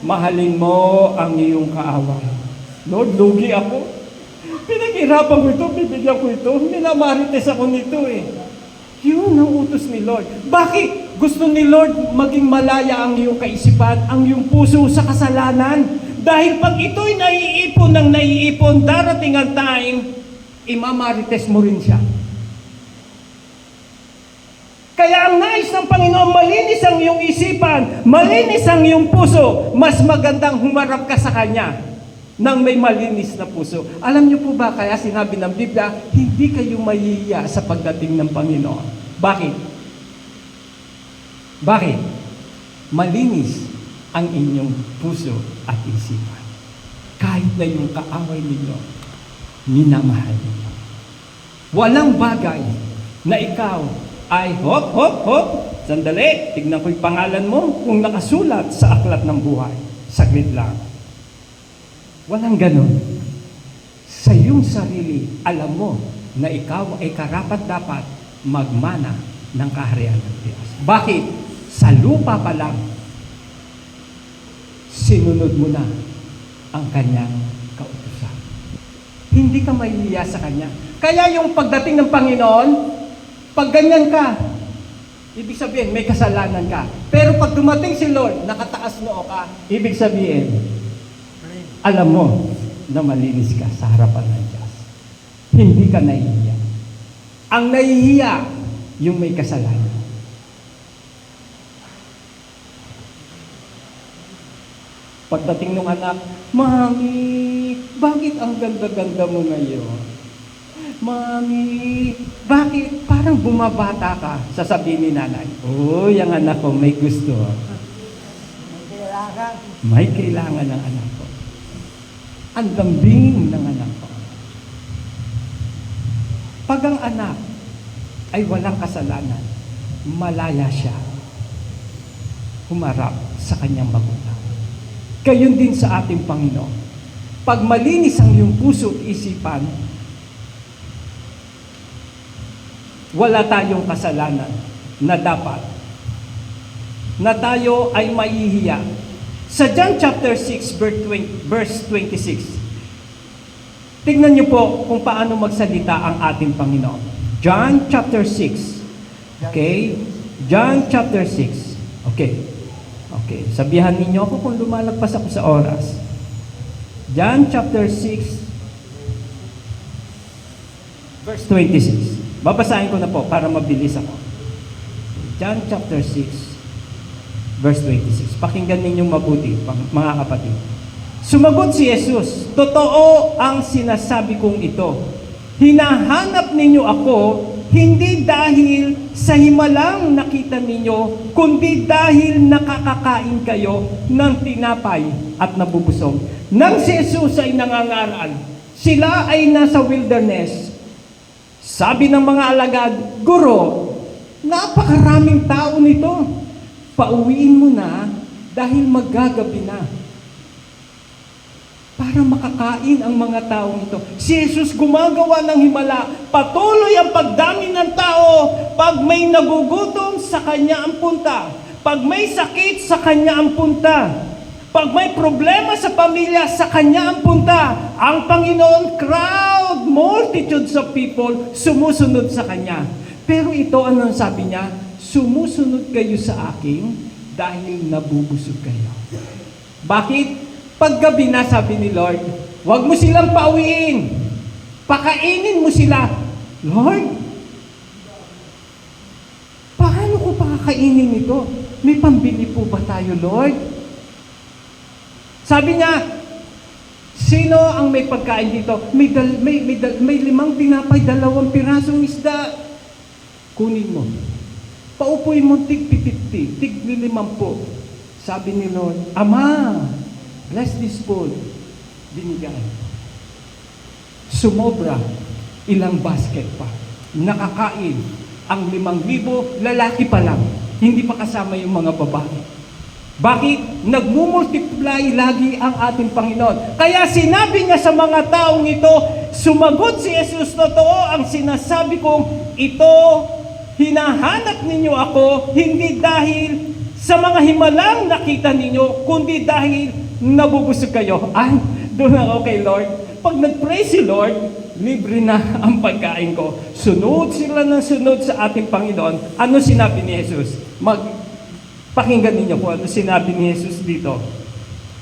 mahalin mo ang iyong kaaway. Lord, lugi ako. Pinaghirapan ko ito, bibigyan ko ito. Minamarites ako nito eh. Yun ang utos ni Lord. Bakit? Gusto ni Lord maging malaya ang iyong kaisipan, ang iyong puso sa kasalanan. Dahil pag ito'y naiipon ng naiipon, darating ang time, imamarites mo rin siya. Kaya ang nais ng Panginoon, malinis ang iyong isipan, malinis ang iyong puso. Mas magandang humarap ka sa Kanya nang may malinis na puso. Alam niyo po ba, kaya sinabi ng Biblia, hindi kayo mahihiya sa pagdating ng Panginoon. Bakit? Bakit? Malinis ang inyong puso at isipan. Kahit na yung kaaway ninyo, minamahal ninyo. Walang bagay na ikaw ay hop, sandali, tignan ko yung pangalan mo kung nakasulat sa aklat ng buhay. Saglit lang. Walang ganon. Sa iyong sarili, alam mo na ikaw ay karapat-dapat magmana ng kaharian ng Diyos. Bakit? Sa lupa pa lang, sinunod mo na ang kanyang kautusan. Hindi ka mahihiya sa kanya. Kaya yung pagdating ng Panginoon, pag ganyan ka, ibig sabihin, may kasalanan ka. Pero pag dumating si Lord, nakataas noo ka, ibig sabihin, alam mo na malinis ka sa harapan ng Diyos. Hindi ka nahihiya. Ang nahihiya, yung may kasalanan. Pagdating ng anak, Mami, bakit ang ganda-ganda mo ngayon? Mami, bakit parang bumabata ka? Sasabihin ni nanay, yung anak ko may gusto. May kailangan ng anak ko. Ang lambing ng anak ko. Pag ang anak ay walang kasalanan, malaya siya humarap sa kanyang magulang. Gayon din sa ating Panginoon. Pag malinis ang iyong puso at isipan, wala tayong kasalanan na dapat na tayo ay mahihiya. Sa John chapter 6 verse 26, tingnan niyo po kung paano magsalita ang ating Panginoon. John chapter 6. Okay? John chapter 6. Okay. Sabihan ninyo ako kung lumalagpas ako sa oras. John chapter 6 verse 26. Babasahin ko na po para mabilis ako. John chapter 6 verse 26. Pakinggan ninyong mabuti, mga kapatid. Sumagot si Jesus, totoo ang sinasabi kong ito. Hinahanap ninyo ako, hindi dahil sa himalang nakita ninyo, kundi dahil nakakakain kayo ng tinapay at nabubusog. Nang si Jesus ay nangangaral, sila ay nasa wilderness. Sabi ng mga alagad, Guro, napakaraming tao nito. Pauwiin mo na dahil magagabi na. Para makakain ang mga taong ito. Si Jesus gumagawa ng himala. Patuloy ang pagdami ng tao. Pag may nagugutom, sa Kanya ang punta. Pag may sakit, sa Kanya ang punta. Pag may problema sa pamilya, sa Kanya ang punta. Ang Panginoon, crowd, multitudes of people, sumusunod sa Kanya. Pero ito, anong sabi niya? Sumusunod kayo sa akin dahil nabubusog kayo. Bakit? Paggabi na, sabi ni Lord, huwag mo silang pauwiin. Pakainin mo sila. Lord, paano ko pakakainin ito? May pambili po ba tayo, Lord? Sabi niya, sino ang may pagkain dito? May 5 tinapay, 2 pirasong isda. Kunin mo. Paupuin mo tig-50, tig-50. Sabi ni Lord, Ama, bless this food. Binigay. Sumobra, ilang basket pa. Nakakain ang 5,000, lalaki pa lang. Hindi pa kasama yung mga babae. Bakit? Nagmumultiply lagi ang ating Panginoon. Kaya sinabi niya sa mga taong ito, sumagot si Jesus, totoo ang sinasabi kong ito, hinahanap ninyo ako, hindi dahil sa mga himalang nakita ninyo, kundi dahil nabubusog kayo. Doon na, okay Lord. Pag nag-pray si Lord, libre na ang pagkain ko. Sunod sila ng sunod sa ating Panginoon. Ano sinabi ni Jesus? Pakinggan ninyo po ano sinabi ni Jesus dito.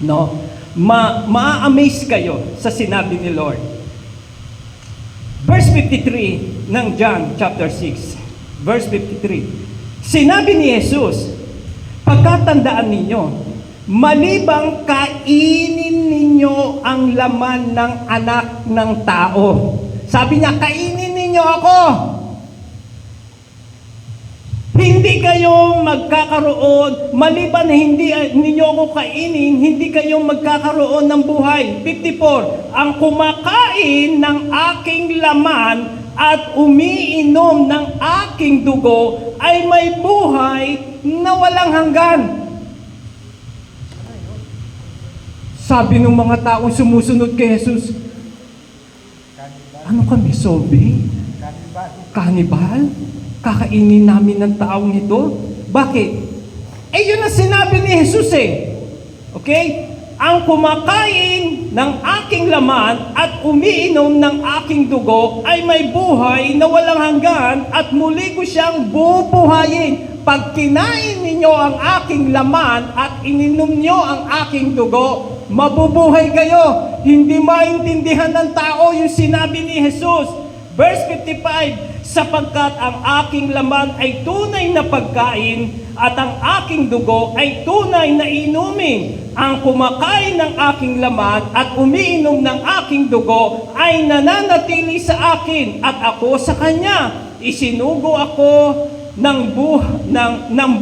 No? Ma-amaze kayo sa sinabi ni Lord. Verse 53 ng John chapter 6. Verse 53. Sinabi ni Jesus, pagkatandaan ninyo, malibang kainin ninyo ang laman ng anak ng tao. Sabi niya, kainin ninyo ako. Hindi kayo magkakaroon, maliban na hindi ninyo ako kainin, hindi kayo magkakaroon ng buhay. 54, ang kumakain ng aking laman at umiinom ng aking dugo ay may buhay na walang hanggan. Sabi ng mga taong sumusunod kay Jesus, ano kami, zombie? Cannibal? Kakainin namin ng taong ito? Bakit? Eh yun ang sinabi ni Jesus eh. Okay? Ang kumakain ng aking laman at umiinom ng aking dugo ay may buhay na walang hanggan at muli ko siyang bubuhayin. Pag kinain ninyo ang aking laman at ininom nyo ang aking dugo, mabubuhay kayo. Hindi maintindihan ng tao yung sinabi ni Jesus. Verse 55, sapagkat ang aking laman ay tunay na pagkain at ang aking dugo ay tunay na inumin. Ang kumakain ng aking laman at umiinom ng aking dugo ay nananatili sa akin at ako sa kanya. Isinugo ako ng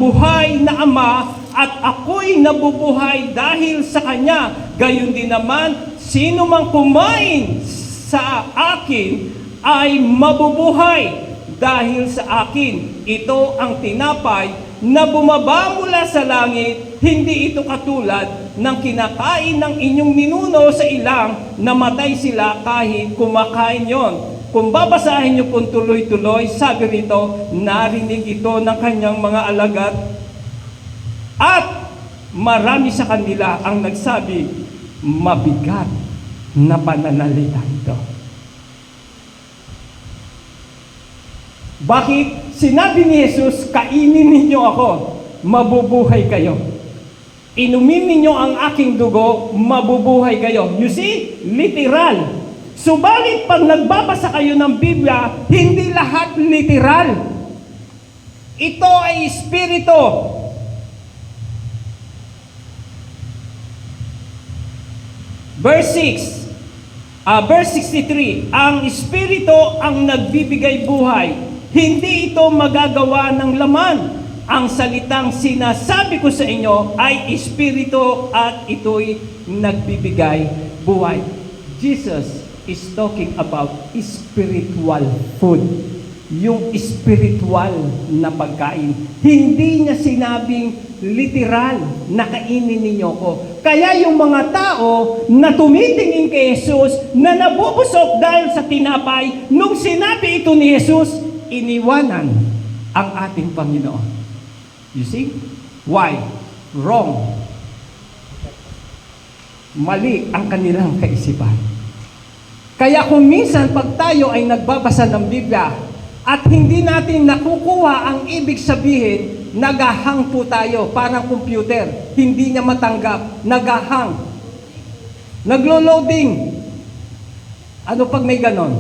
buhay na Ama at ako'y nabubuhay dahil sa kanya. Gayon din naman, sino mang kumain sa akin ay mabubuhay dahil sa akin. Ito ang tinapay na bumaba mula sa langit, hindi ito katulad ng kinakain ng inyong ninuno sa ilang, namatay sila kahit kumakain yon. Kung babasahin niyo kung tuloy-tuloy, sabi rito, narinig ito ng kanyang mga alagad at marami sa kanila ang nagsabi, mabigat na pananalita ito. Bakit? Sinabi ni Jesus, kainin ninyo ako, mabubuhay kayo. Inumin ninyo ang aking dugo, mabubuhay kayo. You see? Literal. Subalit pag nagbabasa kayo ng Biblia, hindi lahat literal. Ito ay espiritu. Verse 63, ang espiritu ang nagbibigay buhay. Hindi ito magagawa ng laman. Ang salitang sinasabi ko sa inyo ay espiritu at ito'y nagbibigay buhay. Jesus is talking about spiritual food. Yung spiritual na pagkain. Hindi niya sinabing literal na kainin ninyo ko. Kaya yung mga tao na tumitingin kay Jesus na nabubusok dahil sa tinapay, nung sinabi ito ni Jesus, iniwanan ang ating Panginoon. You see? Why? Wrong. Mali ang kanilang kaisipan. Kaya kung minsan pag tayo ay nagbabasa ng Biblia at hindi natin nakukuha ang ibig sabihin, nagahang po tayo, parang computer. Hindi niya matanggap. Nagahang. Naglo-loading. Ano pag may ganon?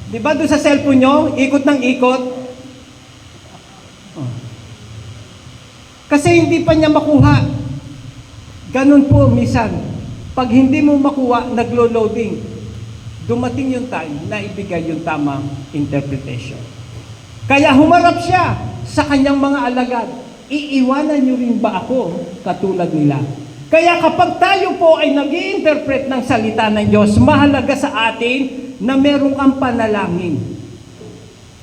Di ba doon sa cellphone nyo, ikot ng ikot? Oh. Kasi hindi pa niya makuha. Ganon po, minsan. Pag hindi mo makuha, naglo-loading. Dumating yung time na ibigay yung tamang interpretation. Kaya humarap siya sa kanyang mga alagad. Iiwanan niyo rin ba ako katulad nila? Kaya kapag tayo po ay nag-i-interpret ng salita ng Diyos, mahalaga sa atin na meron kang panalangin.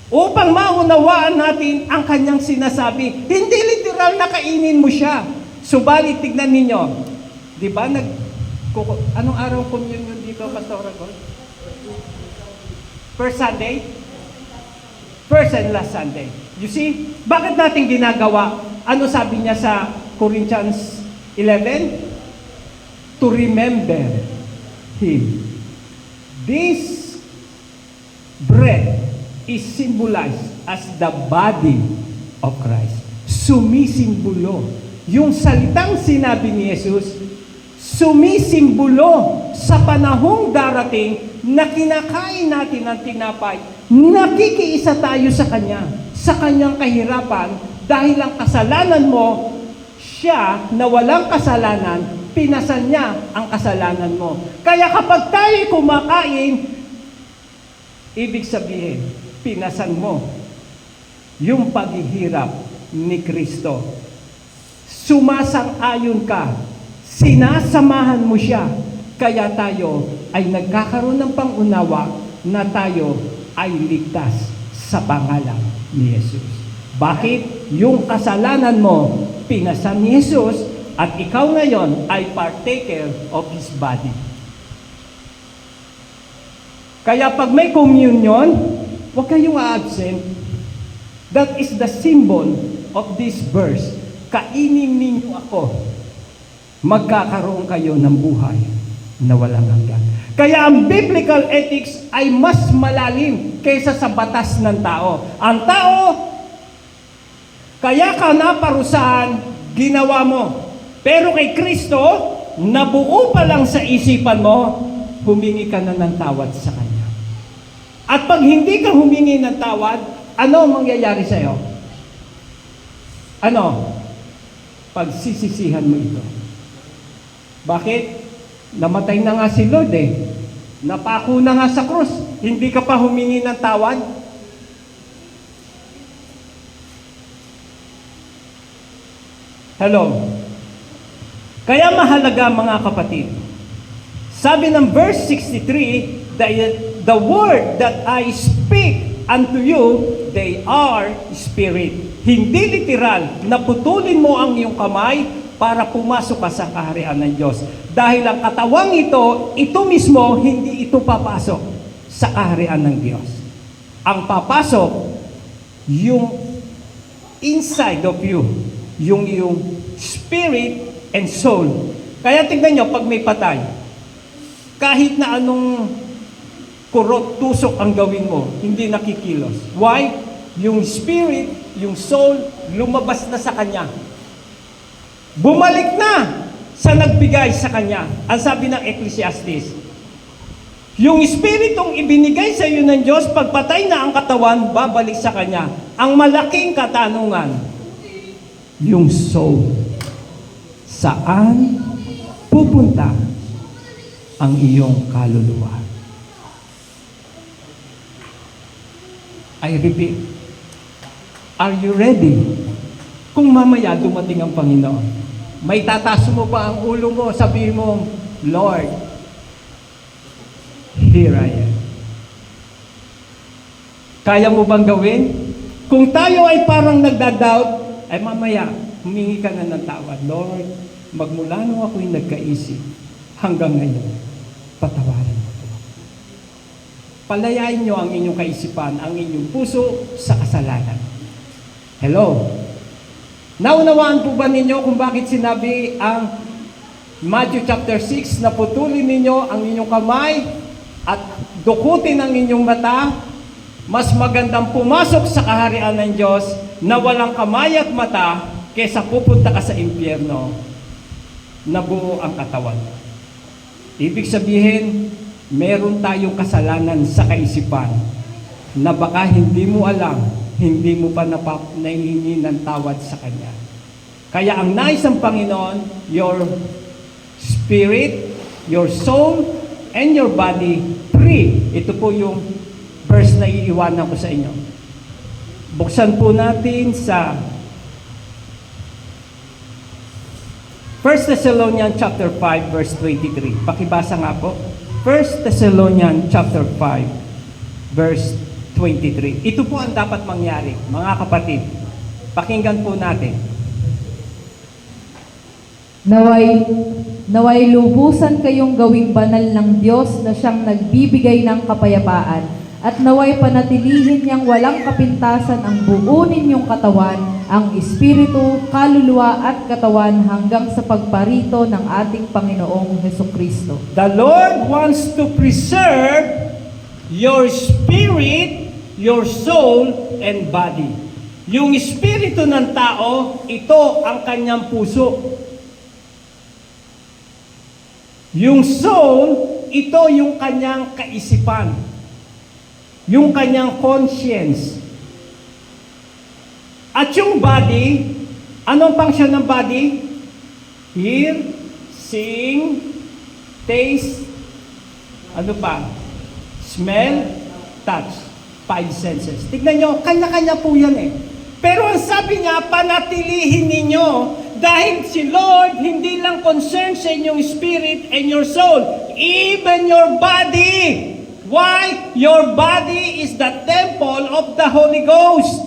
Upang maunawaan natin ang kanyang sinasabi. Hindi literal na kainin mo siya. Subalit, tignan ninyo. Di ba, anong araw communion dito, Pastor Agol? First Sunday? First and last Sunday. You see? Bakit natin ginagawa? Ano sabi niya sa Corinthians 11? To remember Him. This bread is symbolized as the body of Christ. Sumisimbolo. Yung salitang sinabi ni Jesus, sumisimbolo sa panahong darating na kinakain natin ang tinapay, Nakikiisa tayo sa Kanya, sa Kanyang kahirapan, dahil ang kasalanan mo, siya na walang kasalanan, pinasan niya ang kasalanan mo. Kaya kapag tayo kumakain, ibig sabihin, pinasan mo yung paghihirap ni Kristo. Sumasang-ayon ka, sinasamahan mo siya, kaya tayo ay nagkakaroon ng pangunawa na tayo ay ligtas sa pangalan ni Jesus. Bakit? Yung kasalanan mo, pinasan ni Jesus, at ikaw ngayon ay partaker of His body. Kaya pag may communion, huwag kayong absent. That is the symbol of this verse. Kainin ninyo ako, magkakaroon kayo ng buhay na walang hanggan. Kaya ang biblical ethics ay mas malalim kaysa sa batas ng tao. Ang tao, kaya ka naparusahan, ginawa mo. Pero kay Kristo, nabuo pa lang sa isipan mo, humingi ka na ng tawad sa Kanya. At pag hindi ka humingi ng tawad, ano ang mangyayari sa'yo? Ano? Pagsisisihan mo ito. Bakit? Namatay na nga si Lord eh. Napako na nga sa krus. Hindi ka pa humingi ng tawad? Hello? Kaya mahalaga mga kapatid. Sabi ng verse 63, the word that I speak unto you, they are spirit. Hindi literal na putulin mo ang iyong kamay para pumasok ka sa kaharian ng Diyos. Dahil ang katawang ito mismo, hindi ito papasok sa kaharian ng Diyos. Ang papasok, yung inside of you, yung spirit and soul. Kaya tignan nyo, pag may patay, kahit na anong kurot, tusok ang gawin mo, hindi nakikilos. Why? Yung spirit, yung soul, lumabas na sa kanya. Bumalik na sa nagbigay sa kanya. Ang sabi ng Ecclesiastes, yung espiritong ibinigay sa iyo ng Diyos, pagpatay na ang katawan, babalik sa kanya. Ang malaking katanungan, yung soul. Saan pupunta ang iyong kaluluwa? I repeat, are you ready? Kung mamaya dumating ang Panginoon, may tataas mo pa ang ulo mo, sabihin mo, Lord, here I am. Kaya mo bang gawin? Kung tayo ay parang nagda-doubt, ay mamaya, humingi ka na ng tawad. Lord, magmula nung ako'y nagkaisip, hanggang ngayon, patawarin mo ito. Palayain nyo ang inyong kaisipan, ang inyong puso sa kasalanan. Hello? Naunawaan po ba ninyo kung bakit sinabi ang Matthew chapter 6 na putulin ninyo ang inyong kamay at dukutin ang inyong mata? Mas magandang pumasok sa kaharian ng Diyos na walang kamay at mata kaysa pupunta ka sa impyerno na buo ang katawan. Ibig sabihin, meron tayong kasalanan sa kaisipan na baka hindi mo alam, hindi mo pa nahihingi ng tawad sa Kanya. Kaya ang nais ng Panginoon, your spirit, your soul, and your body free. Ito po yung verse na iiwanan ko sa inyo. Buksan po natin sa 1 Thessalonians chapter 5 verse 23. Pakibasa nga po. 1 Thessalonians chapter 5 verse 23. Ito po ang dapat mangyari, mga kapatid. Pakinggan po natin. Naway lubusan kayong gawing banal ng Diyos na siyang nagbibigay ng kapayapaan, at naway panatilihin niyang walang kapintasan ang buo ninyong katawan, ang espiritu, kaluluwa at katawan hanggang sa pagparito ng ating Panginoong Hesukristo. The Lord wants to preserve your spirit, your soul, and body. Yung espiritu ng tao, ito ang kanyang puso. Yung soul, ito yung kanyang kaisipan. yung kanyang conscience. At yung body, anong function ng body? Hear, sing, taste, ano pa? Smell, touch. 5 senses. Tignan nyo, kanya-kanya po yan eh. Pero ang sabi niya, panatilihin ninyo dahil si Lord hindi lang concerned sa inyong spirit and your soul, even your body. Why? Your body is the temple of the Holy Ghost.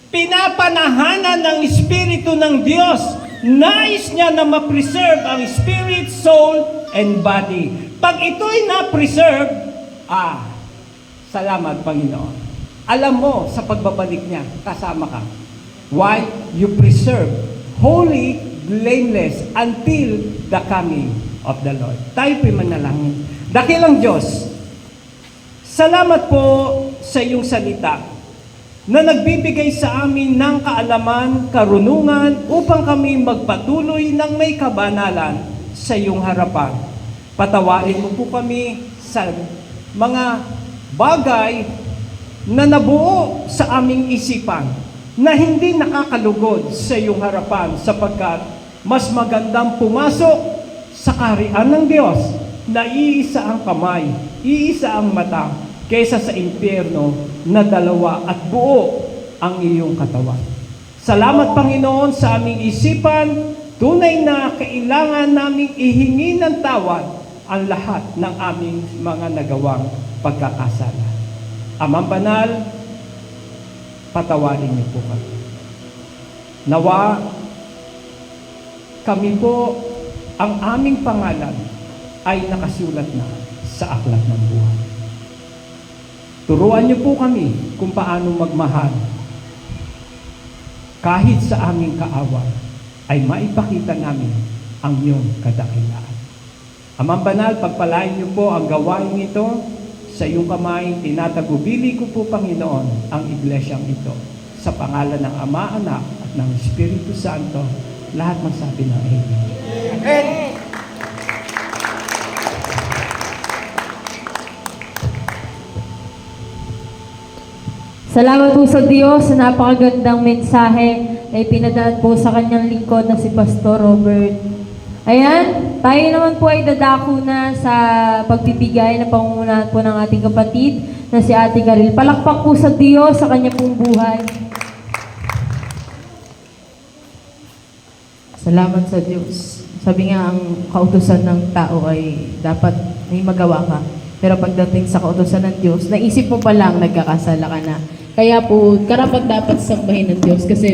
Pinapanahanan ng Espiritu ng Diyos. Nais niya na ma-preserve ang spirit, soul, and body. Pag ito'y na-preserve, salamat, Panginoon. Alam mo, sa pagbabalik niya, kasama ka. Why? You preserve holy, blameless, until the coming of the Lord. Tayo po'y manalangin. Dakilang Diyos, salamat po sa iyong salita na nagbibigay sa amin ng kaalaman, karunungan, upang kami magpatuloy ng may kabanalan sa iyong harapan. Patawarin mo po kami sa mga bagay na nabuo sa aming isipan na hindi nakakalugod sa iyong harapan sapagkat mas magandang pumasok sa kaharian ng Diyos na iisa ang kamay, iisa ang mata kaysa sa impyerno na dalawa at buo ang iyong katawan. Salamat, Panginoon, sa aming isipan. Tunay na kailangan naming ihingi ng tawad ang lahat ng aming mga nagawang pagkakasala. Amang Banal, patawarin niyo po kami. Nawa, kami po, ang aming pangalan ay nakasulat na sa aklat ng buhay. Turuan niyo po kami kung paano magmahal. Kahit sa aming kaaway, ay maipakita namin ang iyong kadakilaan. Amang Banal, pagpalain niyo po ang gawain ito. Sa iyong kamay, tinatagubili ko po, Panginoon, ang iglesyang ito. Sa pangalan ng Ama, Anak, at ng Espiritu Santo, lahat magsabi ng Amen. Amen. Salamat po sa Diyos sa napakagandang mensahe na ipinadaan po sa kanyang lingkod na si Pastor Robert. Ayan, tayo naman po ay dadako na sa pagbibigay na pangungunahan po ng ating kapatid na si Ate Karil. Palakpak po sa Diyos sa kanya pong buhay. Salamat sa Diyos. Sabi nga, ang kautusan ng tao ay dapat may magawa ka. Pero pagdating sa kautusan ng Diyos, naisip mo pa lang nagkakasala ka na. Kaya po, karapat dapat sambahin ng Diyos kasi